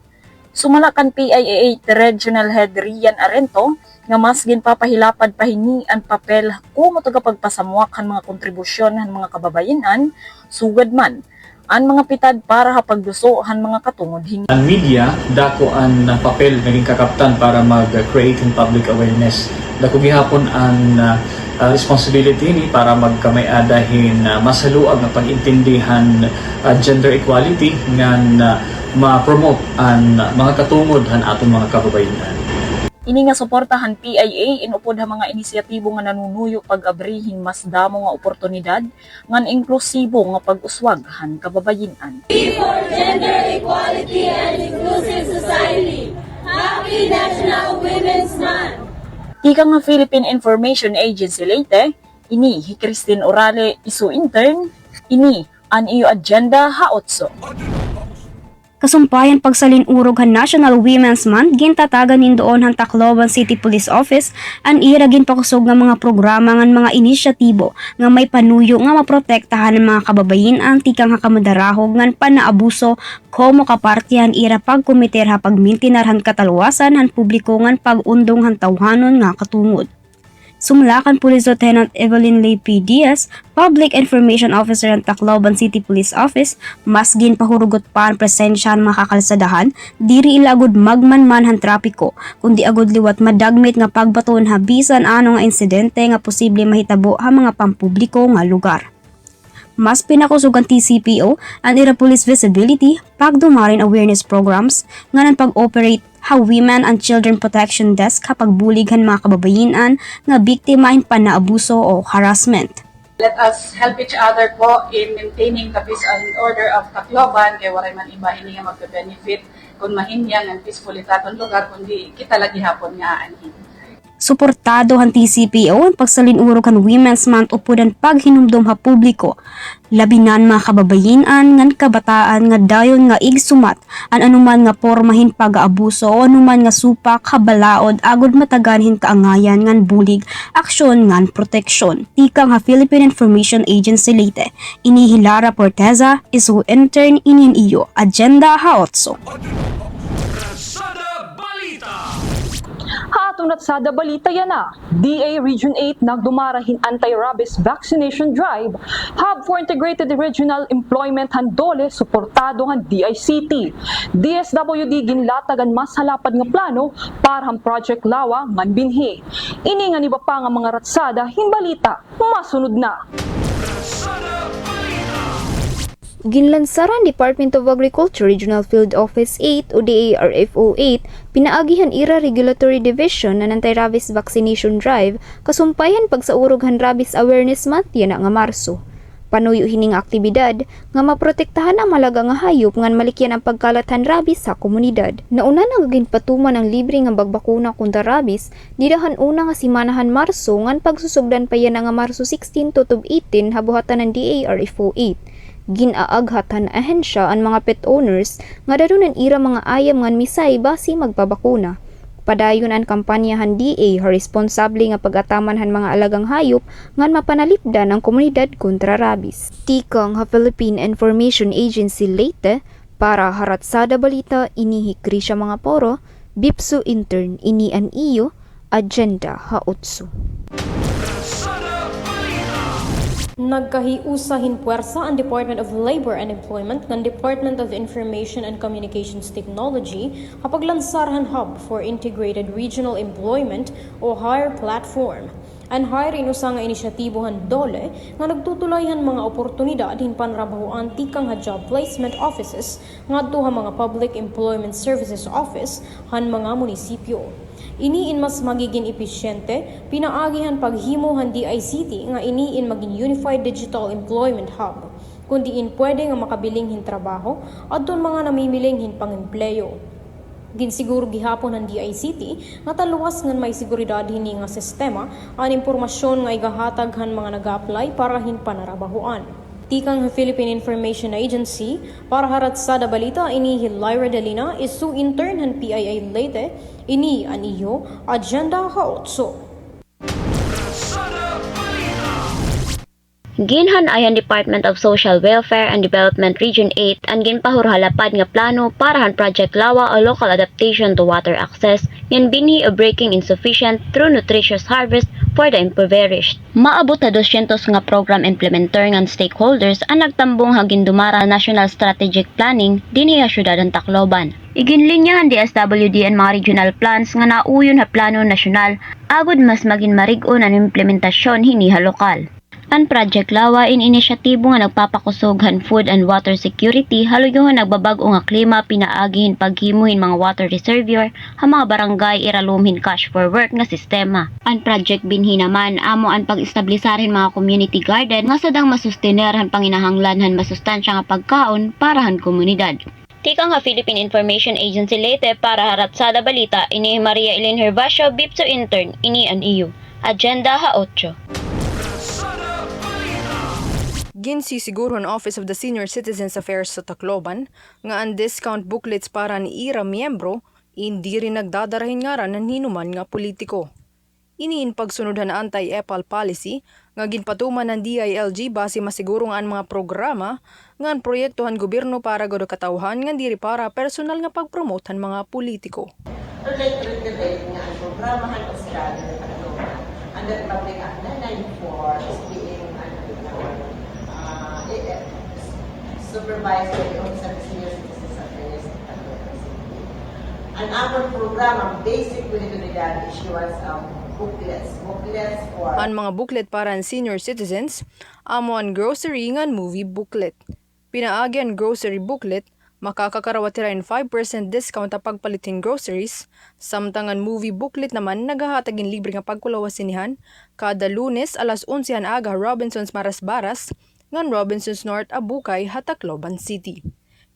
Speaker 9: Sumalakan PIA Regional Head Rian Arento nga mas ginpapahilapad pahini ang papel kumo tagapagpasamuak han mga kontribusyon han mga kababayenan, sugad man ang mga pitad para hapagduso han mga katungod hingi.
Speaker 12: Ang media dako ang papel naging kakaptan para mag-create ng public awareness. Dako gihapon ang responsibility ni para magkamay-adahin masaluag nga pag-intindihan gender equality ngan ma-promote ang mga katungod han atong mga kababayenan.
Speaker 9: Ini nga suportahan PIA inupod ha mga inisyatibo nga nanunuyo pag-abrihin mas damo nga oportunidad ngan inklusibo nga pag-uswag han kababayenan.
Speaker 13: For gender equality and inclusive society. Happy National Women's Month.
Speaker 9: Ika nga Philippine Information Agency Leyte, ini hi Christine Orale, isu intern, ini ang iyo Agenda Ha-8.
Speaker 14: Kasumpayan pagsalin urog han National Women's Month gintatagan nin doon han Tacloban City Police Office an ira ginpakusog nga mga programa ngan mga inisyatibo nga may panuyo nga maprotektahan ng mga kababayin ang tikang hakamudarahog ngan panaabuso komo kapartihan ira pagkomiter ha pagmintinar han katalwasan han publiko ngan pag-undong han tawhanon nga katungod. Sumlakan Police Lieutenant Evelyn Lee P. Diaz, Public Information Officer ng Tacloban City Police Office, mas ginpahurugot pa ang presensya ng mga kakalsadahan, diri ilagod magmanman han trapiko, kundi agod liwat madagmit nga pagbaton habisan ano nga insidente nga posible mahitabo ha mga pampubliko nga lugar. Mas pinakusog ang TCPO ang ira police visibility, pagdumarin awareness programs, nga ng pag-operate ha Women and Children Protection Desk kapag bulighan mga kababayinan nga biktima in panaabuso o harassment.
Speaker 15: Let us help each other po in maintaining the peace and order of Tacloban, kaya waray man iba ini nga magbe-benefit kung mahinyang ang peaceful itatong lugar, kundi kita lagi hapon nga anhin.
Speaker 14: Suportado han TCPO ang pagsalinurog han Women's Month upudan paghinumdom ha publiko. Labinan mga kababayinan ngan kabataan nga dayon nga igsumat an anuman nga pormahin pag-aabuso o anuman nga supak kabalaod agod mataganhin kaangayan ngan bulig, aksyon ngan proteksyon. Tikang ha Philippine Information Agency Leyte. Ini Hilara Porteza, isu intern inin iyo, Agenda ha 8.
Speaker 9: Atong natsada balita yan na. DA Region 8 nagdumarahin anti-rabies vaccination drive. Hub for Integrated Regional Employment handole suportado han DICT. DSWD ginlatagan mas halapad nga plano para han Project Lawa ngan binhi. Ini nga iba pa nga mga ratsada himbalita masunod na.
Speaker 2: Ginlansaran Department of Agriculture Regional Field Office 8 o DARFO 8 pinaagihan ira Regulatory Division na anti-rabies vaccination drive kasumpayan pagsaurog han Rabies Awareness Month yan nga Marso. Panuyo hining aktibidad nga maprotektahan ang malaga nga hayop ngan malikyan ang pagkalat han rabies sa komunidad. Nauna nang ginpatuman ang libre nga bagbakuna kontra rabies didahan una nga simanahan Marso ngan pagsusugdan pa yan nga Marso 16 to 18 habuhatan ng DARFO 8. Ginaaghatan ahensya ang mga pet owners nga darunan ira mga ayam ngan misay basi magpabakuna. Padayon ang kampanyahan DA ha responsable nga pag-ataman han mga alagang hayop ngan mapanalipdan ang komunidad kontra rabies. Tikang ha Philippine Information Agency Leyte para haratsada balita inihi Krisha mga poro, Bipsu intern ini an iyo, Agenda ha 8.
Speaker 16: Nagkahiusahin puwersa ang Department of Labor and Employment ng Department of Information and Communications Technology kapag lansarhan Hub for Integrated Regional Employment o HIRE platform. Ang HIRE inusa nga inisyatibohan dole nga nagtutuloyhan mga oportunidad hin panrabahoan tikang ha job placement offices ngadto ha mga Public Employment Services Office han mga munisipyo. Iniin mas magiging episyente, pinaagihan paghimo han DICT nga iniin maging Unified Digital Employment Hub, kundi in pwede nga makabiling hin trabaho at doon mga namimiling hin pang-empleyo. Ginsiguro gihapon ng DICT nga taluwas ngan may seguridad hini nga sistema ang impormasyon nga igahatag han mga nag-apply para hin panarabahoan. Tikang Philippine Information Agency para haratsada balita ini Lyra Delina isu intern han PIA Leyte ini an iyo Agenda ha 8.
Speaker 17: Ginhan ay ang Department of Social Welfare and Development Region 8 ang ginpahurhalapad nga plano para han Project Lawa o Local Adaptation to Water Access yan binhi o breaking insufficient through nutritious harvest for the impoverished. Maabot na 200 nga program implementer ngan stakeholders ang nagtambong hagin dumara National Strategic Planning dinhi sa syudad ng Tacloban. Iginlinyahan DSWD ang mga regional plans nga nauyon ha plano nasyonal agud mas maging marig-on ang implementasyon hini ha lokal. Ang Project Lawa in inisyatibo nga nagpapakusoghan food and water security haluyohan nagbabag-o nga klima pinaagihin paghimuhin mga water reservoir ha mga barangay iralumhin cash for work nga sistema. Ang project binhi naman amo ang pag-establisarin mga community garden nga sadang masustenerhan panginahanglanhan masustansya nga pagkaon para han komunidad. Tikang ha Philippine Information Agency Leyte para haratsada balita ini Maria Elene Herbacio, Bipso intern ini an iyo. Agenda ha 8.
Speaker 18: Ginsisiguro ang Office of the Senior Citizens Affairs sa Tacloban nga ang discount booklets para ni ira miyembro hindi rin nagdadarahin nga ran ng hinuman nga politiko. Iniin pagsunodhan na anti-EPAL policy nga ginpatuman ng DILG base masiguro nga ang mga programa nga ang proyektohan gobyerno para godo katawhan nga diri para personal nga pagpromotehan mga politiko.
Speaker 19: Relate nga ang programahan o strategy ng Tacloban under Public Act 994 is being supervised by the Office of the Senior Citizens Affairs of Tacloban City. Ang among programa basic pinitulidad issuance of booklets for
Speaker 18: ang mga booklet para ang senior citizens, amo ang grocery nga movie booklet. Pinaagi ang grocery booklet, makakakarawat rin 5% discount na pagpalitin groceries, samtang ang movie booklet naman nagahatagin libre nga pagkulawasinihan, kada Lunes alas 11 aga Robinsons Marasbaras, ngan Robinsons North Abukay, Tacloban City.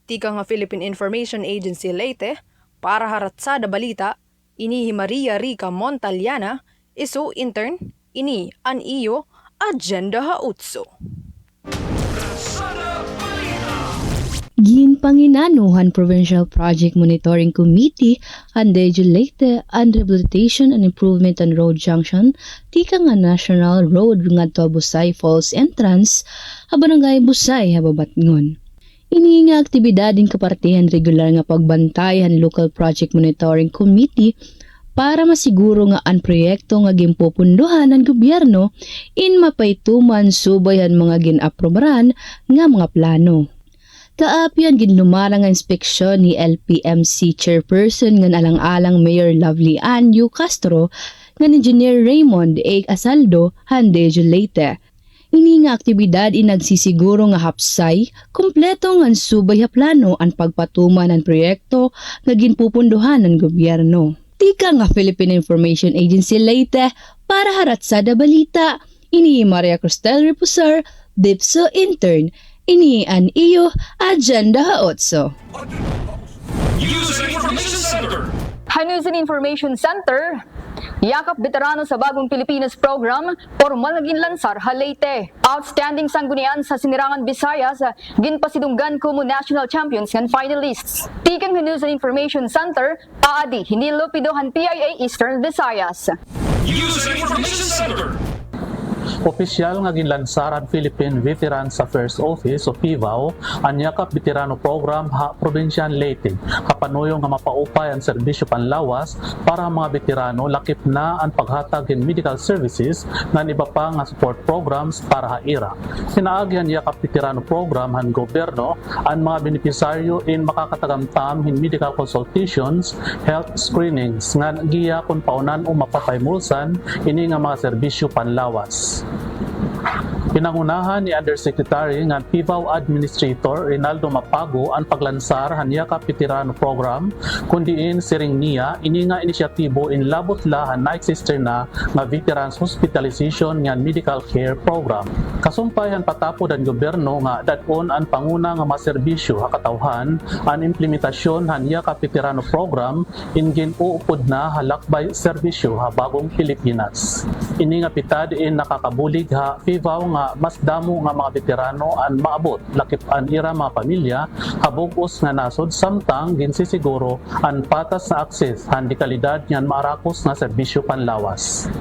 Speaker 18: Tika nga Philippine Information Agency Leyte, para haratsada balita, inihi Maria Rica Montaliana, isu intern, ini an iyo, Agenda Hautso.
Speaker 20: Ginpanginanuhan Provincial Project Monitoring Committee ang Leyte and Rehabilitation and Improvement on Road Junction tika nga National Road ngadto Busay Falls Entrance ha Barangay Busay ha Babatngon. Ini nga aktibidad din kapartihan regular nga pagbantayan Local Project Monitoring Committee para masiguro nga ang proyekto nga ginpopunduhan ng gobyerno in mapaytuman subayan mga ginaprobaran nga mga plano. Kaapian ginlumara nga inspeksyon ni LPMC Chairperson nga alang-alang Mayor Lovely Ann U. Castro nga Engineer Raymond A. Asaldo hande Leyte. Ini nga aktibidad inagsisiguro nga hapsay, kompleto nga subay ha plano ang pagpatuman ng proyekto nga ginpupunduhan ng gobyerno. Tika nga Philippine Information Agency Leyte para haratsada balita. Ini Maria Cristel Reposar, Dipso Intern. Ini an iyo Agenda Hautso.
Speaker 11: News and Information Center. Yakap veterano sa Bagong Pilipinas program, formal na ginlansar ha Leyte. Outstanding sanggunian sa Sinirangan Visayas, ginpasidunggan kumo national champions and finalists. Tikang News and Information Center, paadi hindi lupidohan PIA Eastern Visayas.
Speaker 6: News and Information Center. Opisyal nga ginlansaran Philippine Veterans Affairs Office o PVAO ang Yakap Veterano Program ha Provincial Leyte. Kapanuyo nga mapaupay ang serbisyo panlawas para mga veterano lakip na ang paghatag in medical services ng iba pa nga support programs para ha IRA. Sinaagi ang Yakap Veterano Program han gobyerno ang mga benepisaryo in makakatagamtam in medical consultations, health screenings nga giya kung paunan o mapapaymulsan ini nga mga serbisyo panlawas. Pinangunahan ni Undersecretary ng PVAO Administrator Rinaldo Mapago ang paglansar han Yakap Veterano Program kundiin siring niya ini nga inisyatibo in labot lahan na exister na nga Veterans Hospitalization nga Medical Care Program. Kasumpayan patapod ang gobyerno nga dadon ang panguna nga maserbisyo ha katawhan ang implementasyon han Yakap Veterano Program ingin uupod na halakbay serbisyo ha Bagong Pilipinas. Ini nga pitad in nakakabulig ha PVAO nga mas damo nga mga veterano ang maabot lakip an ira mga pamilya habugos nga nasod samtang ginsisiguro ang patas na akses handi kalidad ngan maarakos nga serbisyo panlawas.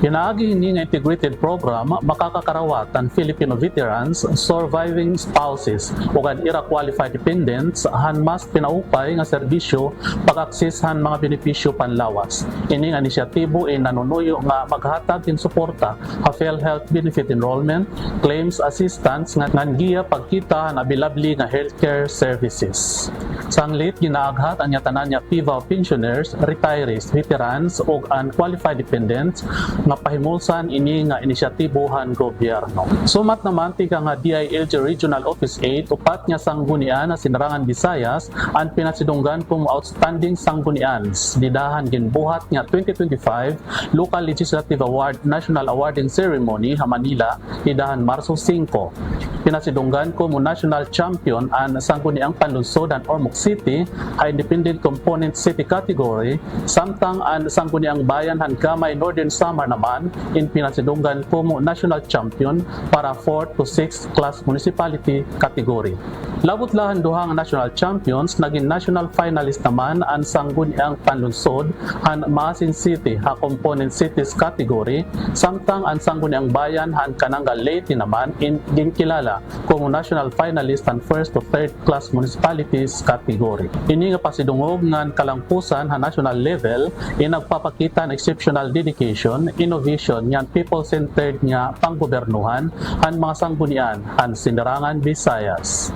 Speaker 6: Pinaagi ni nga integrated program makakakarawat ang Filipino veterans, surviving spouses o kan ira qualified dependents han mas pinaupay nga serbisyo pag-akses han mga benepisyo panlawas. Ini nga inisyatibo ay nanunuyo nga maghatag in suporta ha PhilHealth benefit enrollment, claims assistance nga giya pagkita han abilabli nga healthcare services. Sanglit ginaaghat ang tanan nya PVAO pensioners, retirees, veterans o unqualified dependents nga pahimulsan ini nga inisyatibohan gobyerno. Sumat naman tika nga DILG Regional Office 8 upat nga sanggunian na Sinirangan Visayas ang pinasidunggan kung outstanding sanggunians. Didahan ginbuhat nga 2025 Local Legislative Award National Awarding Ceremony ha Manila didahan Marso 5. Pinasidunggan ko mo national champion ang sangguniang panlunsod ang Ormoc City ha Independent Component City category samtang ang sangguniang bayan han Gamay Northern Samar naman naman in pinasidunggan como national champion para 4 to 6 class municipality category. Labot lahan duhang national champions, naging national finalist naman ang Sangguniang Panlunsod han Maasin City ha component cities category, samtang ang Sangguniang Bayan han Kananga Leyte naman in ginkilala como national finalist han 1st to 3rd class municipalities category. Ini nga pasidungog ngan kalangpusan ha national level nagpapakita ng exceptional dedication, innovation ngan people-centered nga panggobernuhan han mga sanggunian han Sinirangan, Visayas.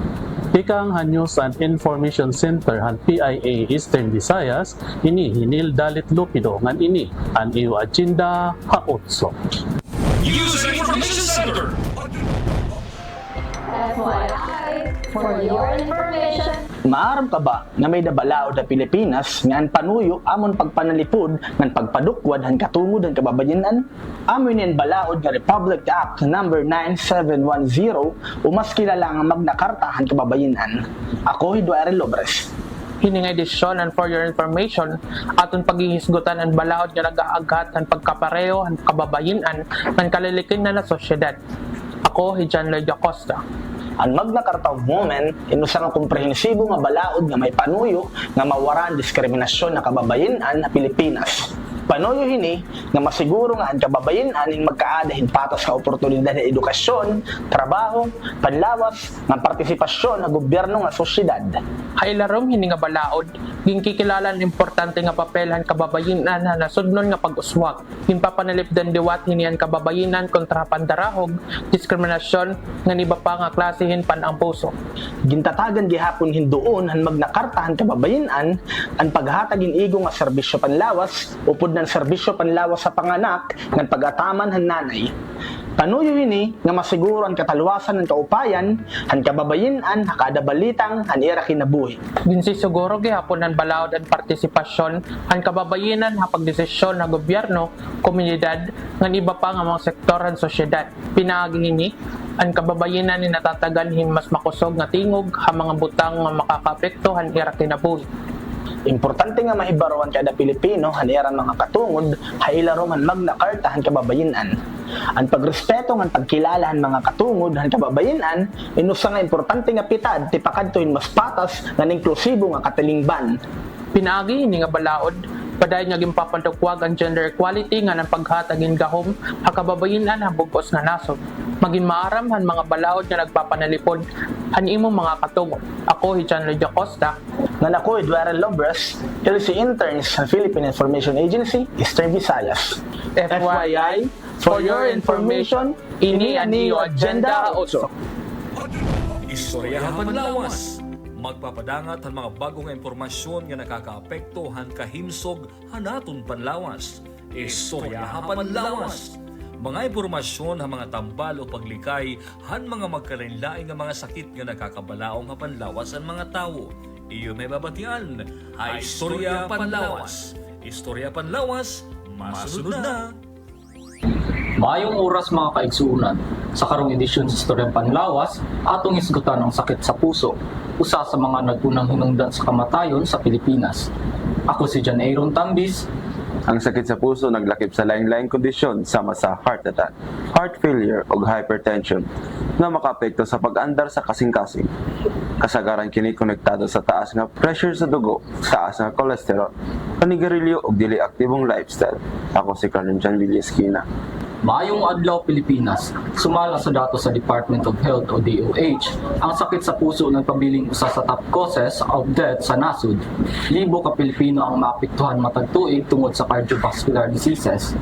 Speaker 6: Tikang han News and Information Center han PIA Eastern Visayas, ini Hinil Dalit Lupido ngan ini ang iyo agenda ha 8.
Speaker 10: News and Information Center.
Speaker 13: FYI, for your information.
Speaker 3: Maaram ka ba nga may dabalaod na Pilipinas nga ang panuyo amon pagpanalipod ng pagpadukwad han katungod ang kababayenan? Amoy niyan balaod nga Republic Act number 9710 o mas kilala nga Magna Carta han kababayenan. Ako Eduardo Lobres.
Speaker 21: Hining edisyon and for your information, aton paghihisgutan ang balaod nga nag-aagat ang pagkapareho ang kababayenan ng kalilikin na sosyedad. Ako, John Lloyd Acosta.
Speaker 3: Ang Magna Carta of Women inusa nga komprehensibo nga balaod nga may panuyo nga mawaran diskriminasyon na kababayenan na Pilipinas. Panuyo hini nga masiguro nga ang kababayenan ing magkaadahin patas nga oportunidad sa edukasyon, trabaho, panlawas, nga partisipasyon ng gobyerno nga sosyedad.
Speaker 21: Hailarom hini nga balaod, ginkikilala ang importante nga papel han kababayenan na nasudnon nga pag-uswag. Ginpapanalipdan diwat hini ang kababayenan kontra pandarahog, diskriminasyon nga niba pa nga klasihin pan ang puso.
Speaker 3: Gintatagan gihapon hinduon han Magna Carta han kababayenan ang paghatag igo nga serbisyo panlawas upod ng serbisyo panlawas sa panganak ng pag-ataman han nanay. Panuyo hini nga masiguro ang katalwasan ng kaupayan han kababayenan kada balitang han ira kinabuhi.
Speaker 21: Ginsisiguro gihapon ang balaod ang partisipasyon han kababayenan ha pagdesisyon ng gobyerno, komunidad nga iba pa nga mga sektor han sosyedad. Pinaagi hini ang kababayenan ni natatagan hin mas makusog nga tingog ha mga butang nga makakapekto han ira kinabuhi.
Speaker 3: Importante nga mahibaruan kada Pilipino haniran mga katungod hailaro man Magna Carta han kababayenan. Ang pagrespeto ng pagkilala han mga katungod han kababayenan inusa nga importante nga pitad ti pakadtoin mas patas nga inklusibo nga katilingban.
Speaker 21: Pinaagi ini nga balaod paday nga gimpapantukwag ang gender equality nga ng paghatagin gahom ha kababayenan ha bugos nga nasod. Maging maaram han mga balaod nga nagpapanalipod han imo mga katungod. Ako John Lloyd Acosta.
Speaker 3: Nga ako Eduardo Lobres, LC Interns sa Philippine Information Agency, Eastern Visayas.
Speaker 21: FYI, for your information, ini ang iyo agenda 8.
Speaker 10: Istorya Panlawas. Magpapadangat ang mga bagong impormasyon nga nakakaapekto han kahimsog hanaton panlawas. Istorya Panlawas. Mga impormasyon ang mga tambal o paglikay han mga magkalinlaing nga mga sakit nga nakakabalaong panlawas ang mga tao. Iyo may babatian, ay Istorya Panlawas. Istorya Panlawas, masunod na.
Speaker 23: Maayong oras mga kaigsuunan. Sa karong edisyon sa Istorya Panlawas, atong isgutan ang sakit sa puso, usa sa mga nag-unang hinungdan sa kamatayon sa Pilipinas. Ako si John Aaron Tambis.
Speaker 24: Ang sakit sa puso naglakip sa lain-laing kondisyon sama sa heart attack, heart failure o hypertension na makaapekto sa pag-andar sa kasing-kasing. Kasagaran kini konektado sa taas nga pressure sa dugo, taas nga cholesterol, panigarilyo o dili aktibong lifestyle. Ako si Carmen John Villesquina.
Speaker 23: Maayong adlaw Pilipinas. Sumala sa datos sa Department of Health o DOH, ang sakit sa puso nagpabiling usa sa top causes of death sa nasud. Libo ka Pilipino ang maapektuhan matag tuig tungod sa cardiovascular diseases.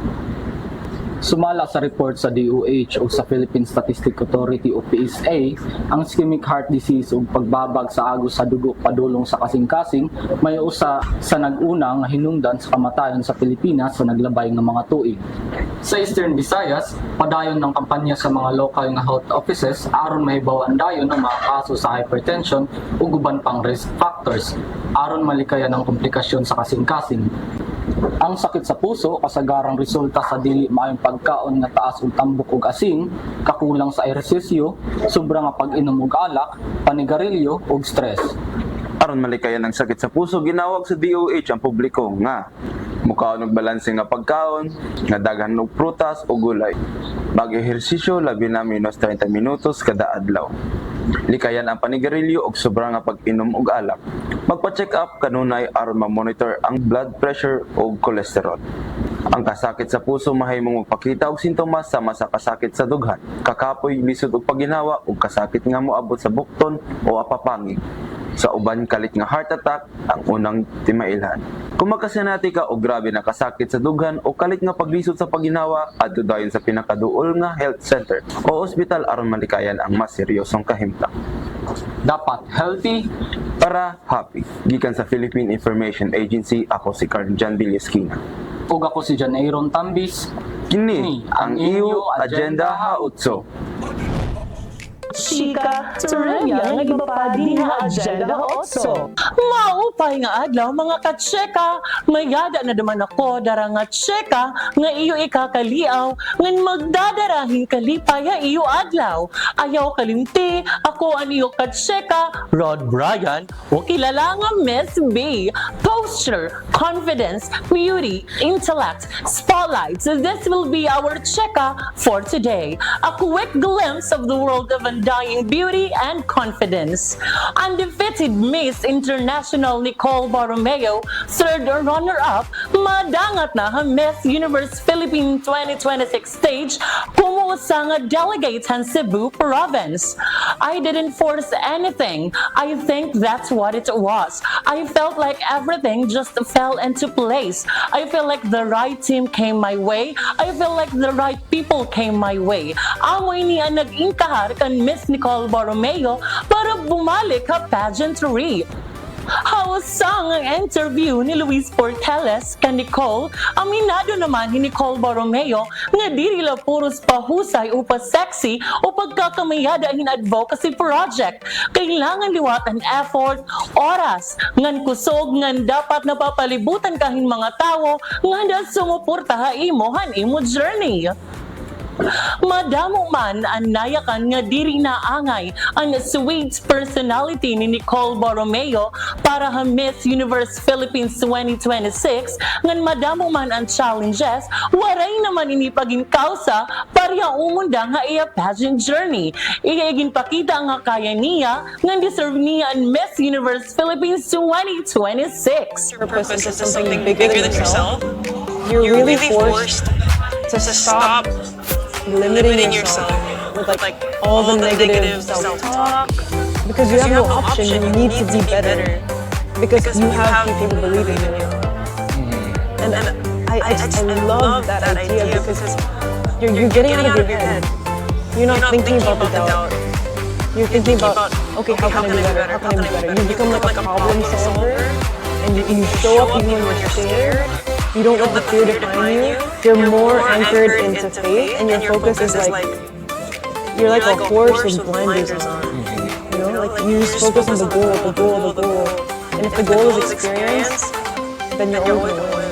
Speaker 23: Sumala sa report sa DOH o sa Philippine Statistical Authority o PSA, ang ischemic heart disease o pagbabag sa agos sa dugo padulong sa kasing-kasing may usa sa nag-una nga hinungdan sa kamatayon sa Pilipinas sa naglabay nga mga tuig. Sa Eastern Visayas, padayon ng kampanya sa mga local nga health offices aron mahibawan dayon ang mga kaso sa hypertension ug uban pang risk factors aron malikayan ang komplikasyon sa kasing-kasing. Ang sakit sa puso kasagarang resulta sa dili maayong pagkaon nga taas og tambok ug asin, kakulang sa ehersisyo, sobra nga pag-inom og alak, panigarilyo ug stress.
Speaker 24: Aron malikayan ang sakit sa puso, ginawag sa DOH ang publiko nga Mukaon og balanse nga pagkaon, nga daghan og prutas o gulay. Mag-ehersisyo labi na minus 30 minutos kada adlaw. Likayan ang panigarilyo og sobra nga pag-inom og alak. Magpa-check up kanunay aron ma-monitor ang blood pressure o cholesterol. Ang kasakit sa puso mahimong magpakita og sintomas sama sa kasakit sa dughan, kakapoy, lisod og paginawa ug kasakit nga moabot sa bukton o apapangig. Sa uban kalit nga heart attack ang unang timailhan. Kung makasinati ka o grabe na kasakit sa dughan o kalit nga paglisod sa paginawa, adto dayon sa pinakaduol nga health center o ospital aron malikayan ang mas seryosong kahimtang.
Speaker 23: Dapat healthy
Speaker 24: Para happy. Gikan sa Philippine Information Agency, ako si Carjan Villesquina.
Speaker 23: ug ako si Janairon Tambis.
Speaker 24: Kini ang iyo Agenda Hautso.
Speaker 1: Chika, Torreya, nga iba pa din nga agenda otso. Maupay nga adlaw mga katseka, mayada na naman ako dara nga tseka nga iyo ikakaliaw ngan magdadarahin kalipay ha iyo adlaw. Ayaw kalimti, ako ang iyo katseka, Rod Bryan, o kilala nga Miss B. Posture, confidence, beauty, intellect, spotlight. So this will be our cheka for today. A quick glimpse of the world of undying beauty and confidence. Undefeated Miss International Nicole Borromeo, third runner-up, madangat na ang Miss Universe Philippines 2026 stage, kumusa nga delegate ang Cebu Province. I didn't force anything. I think that's what it was. I felt like everything just fell into place. I feel like the right team came my way. I feel like the right people came my way. Amoy niya nag-inkahar kan Miss Nicole Borromeo para bumalik sa pageantry. Hausang ang interview ni Luis Porteles kan Nicole, aminado naman ni Nicole Borromeo nga dili la puros pahusay o pa-sexy o pagkakamayada in advocacy project. Kailangan liwatan effort, oras, ngan kusog, ngan dapat napapalibutan kahin mga tao nga na sumuporta ha imohan imo journey. Madamo man ang nayakan nga diri na angay ang sweet personality ni Nicole Borromeo para ha Miss Universe Philippines 2026 ngan madamo man ang challenges waray naman ini pagin kausa para umunda nga iya pageant journey. Iyaigin pakita nga kaya niya nga deserve niya ang Miss Universe Philippines 2026.
Speaker 4: Purpose is something bigger than yourself. You're really forced to stop limiting yourself with like all the negative self-talk because you have no option. You need to be better because you have people believing in you. And I love that idea because you're getting out of your head. You're not thinking about the doubt. You're thinking about, okay, how can I be better? How can I be better? You become like a problem solver and you show up even when you're scared. You don't let the fear define you. You're more anchored into faith, and your focus is like you're like a horse with blinders on. You know, like you just focus on the goal, the goal, the goal. And if the goal is experience, then you're always gonna win.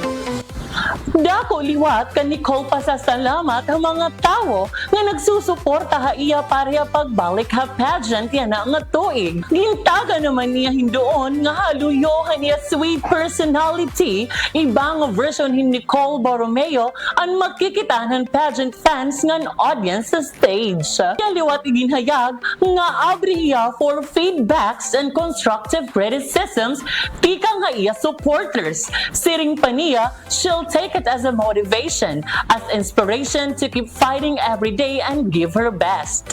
Speaker 1: Dako liwat kan Nicole pasasalamat ang mga tao nga nagsusuporta ha iya para pagbalik ha pageant yan nga tuig. Gintaga naman niya hindoon nga haluyohan niya sweet personality. Ibang version ni Nicole Borromeo ang makikitahan pageant fans ngan audience sa stage. Kaya liwat iginhayag nga abriya for feedbacks and constructive criticisms tika nga iya supporters. Siring pa niya, she'll take it as a motivation, as inspiration to keep fighting every day and give her best.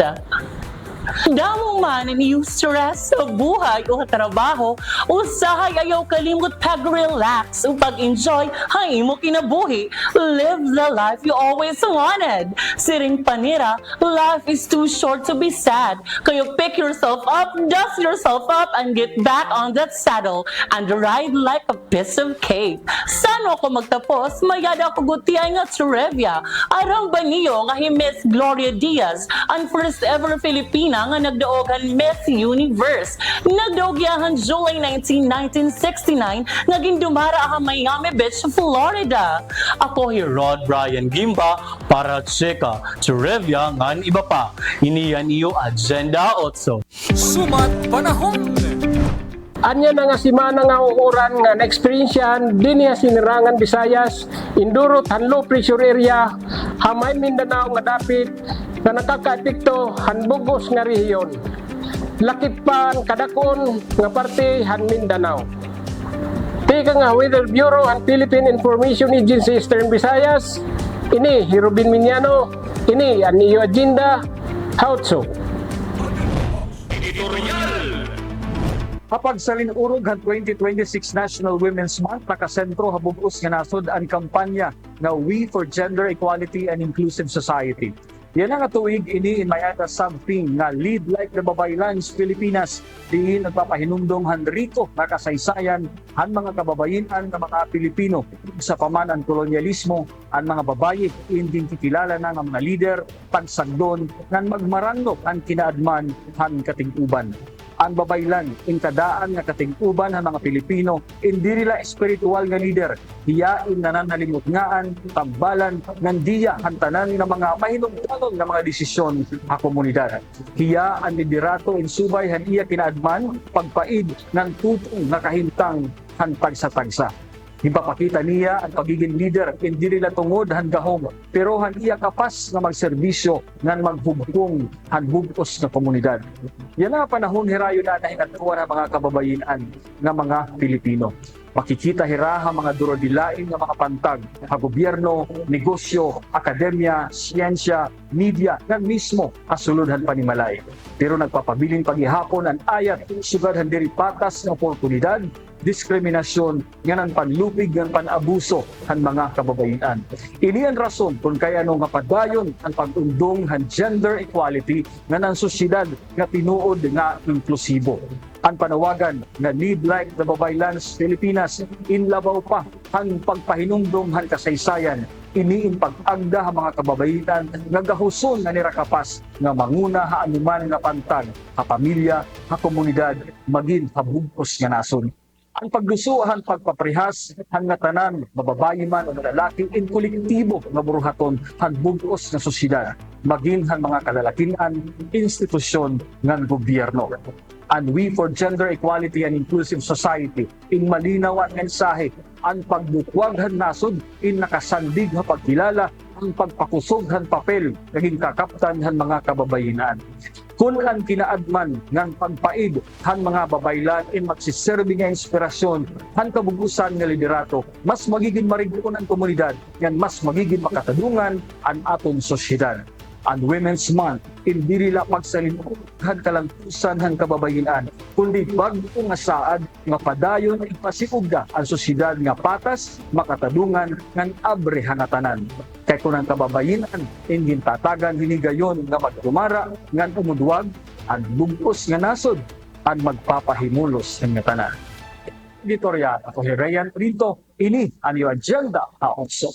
Speaker 1: Damo man ni stress sa buhay o trabaho, usahay ayaw kalimot pag-relax o pag-enjoy hay mo kinabuhi. Live the life you always wanted. Siring panira, life is too short to be sad. Kayo pick yourself up, dust yourself up, and get back on that saddle and ride like a piece of cake. Sano ako magtapos, mayada ako gutiyay nga trivia. Aram ba niyo nga Miss Gloria Diaz, ang first ever Filipina nga nagdaogan Miss Universe. Nagdaogyahan July 19, 1969, naging dumara ang Miami Beach, Florida.
Speaker 6: Ako si Rod Bryan Gimba para cheka trivia ngan iba pa. Iniyan iyo Agenda Otso.
Speaker 10: Sumat panahon!
Speaker 5: Anya na nga si Mana nga uuran nga na-experiensyahan din niya sinirangan Visayas, Indurot, Hanlo, Pressure Area, Hamay, Mindanao nga dapit na nakaka-epekto hanbugos nga rehiyon. Lakip pa ang kadakon nga parte han Mindanao. Tika nga Weather Bureau and Philippine Information Agency Eastern Visayas, ini Hirobin Minyano, ini ang iyo agenda, Hautso.
Speaker 7: Kapag sa linurog ang 2026 National Women's Month, nakasentro habugos nga nasod ang kampanya na We for Gender Equality and Inclusive Society. Yan ang tuig ini in mayata something nga Lead Like the Babaylan's Pilipinas. Diin nagpapahinumdong hanrito na kasaysayan ang mga kababayinan ng mga Pilipino sa paman ang kolonyalismo, ang mga babayi hindi kikilala na ng mga leader, pagsagdon, ng magmarandok ang kinaadman ang katinguban. Ang babaylan, inkadaan nga katinguban ng mga Pilipino, hindi nila espiritual nga leader, hiyain na nanalimugngaan, tambalan, nandiya, hantanan ng mga mahinungkanon ng mga desisyon sa komunidad. Hiya ang liderato in subay han iya kinaadman, pagpaid ng tutong nakahintang han tagsa-tagsa. Hipapakita niya ang pagiging leader, hindi nila tungod han gahom, pero han iya kapas na magserbisyo ng maghugtong han bugos na komunidad. Yan ang panahon hirayo na nahinatuwa ng mga kababayinan ng mga Pilipino. Makikita hiraha mga durodilain ng mga pantag, ang gobyerno, negosyo, akademya, siyensya, media, ng mismo kasuludhan panimalay. Pero nagpapabiling paghihapon ang ayat, sugad diri patas ng oportunidad, diskriminasyon, nga ng panlupig, ng panabuso ng mga kababayan. Ini ang rason kung kaya nga padayon ang pag-undong ng gender equality nga ng sosyedad nga tinuod nga inklusibo. Ang panawagan na Lead Like the Babaylan's Pilipinas, inlabaw pa ang pagpahinumdom han kasaysayan, iniin pag-agda ang mga kababayan nga gahuson nga nirakapas nga manguna ha anuman nga pantag, ha pamilya, ha komunidad, maging habugos nga nason. Ang pagdusuhan, pagpaprihas, han nga tanan, mababayi man o lalaki, in kolektibo nga buruhaton, han bugos nga sosyedad, maging han mga kalalakinan, institusyon ng gobyerno. And We for Gender Equality and Inclusive Society, in malinaw ang mensahe, ang pagbukwaghan nasod, in nakasandig na pagkilala, ang pagpakusoghan papel, naging kakaptan han mga kababayinan. Kung ang kinaadman ng pagpaid han mga babaylan in magsiserbi nga inspirasyon han kabugusan nga liderato, mas magiging marigkon ang komunidad, yan mas magiging makatadungan ang aton sosyedad. Ang Women's Month, hindi nila pagsalimuhan kalantusan ng kababayinan, kundi bago nga saad nga padayon ipasiugda ang sosyedad nga patas, makatadungan ng abre hanatanan. Kaya kung ang kababayinan, hindi tatagan hinigayon nga magkumara, nga umudwag, ang bugos nga nasod, ang magpapahimulos ng tanan. Editorial, ako si Ryan Rito, ini ang iyong agenda also.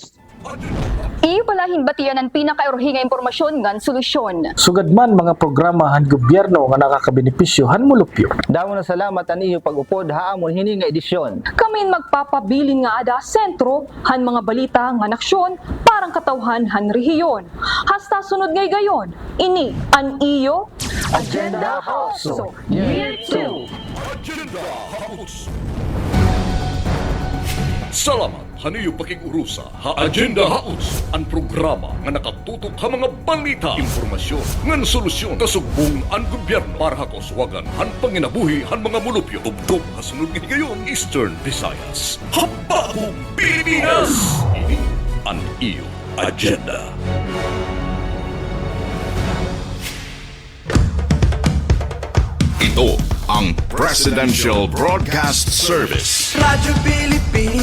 Speaker 11: Iyo palahin batiyan ang pinaka-erohi nga impormasyon ngan solusyon.
Speaker 6: Sugad man mga programa han gobyerno nga nakakabenepisyo han mulupyo.
Speaker 8: Damo na salamat an iyo pag-upod haamon hini nga edisyon.
Speaker 11: Kamin magpapabilin nga ada sentro han mga balita nga naksyon parang katawhan han rehiyon. Hasta sunod ngay gayon. Ini an iyo Agenda Also Year 2.
Speaker 10: Agenda House. Salamat haniyo pakigurusa ha Agenda House, ang programa nga nakatutok ha mga balita, impormasyon, ngan solusyon kasugbong ang gobyerno para ha kauswagan han panginabuhi han mga mulupyo tubtub ha sunod nga higayon Eastern Visayas. Habagong Pilipinas! Ini ang iyo Agenda.
Speaker 22: Ito ang Presidential Broadcast Service.
Speaker 25: Radyo Pilipinas.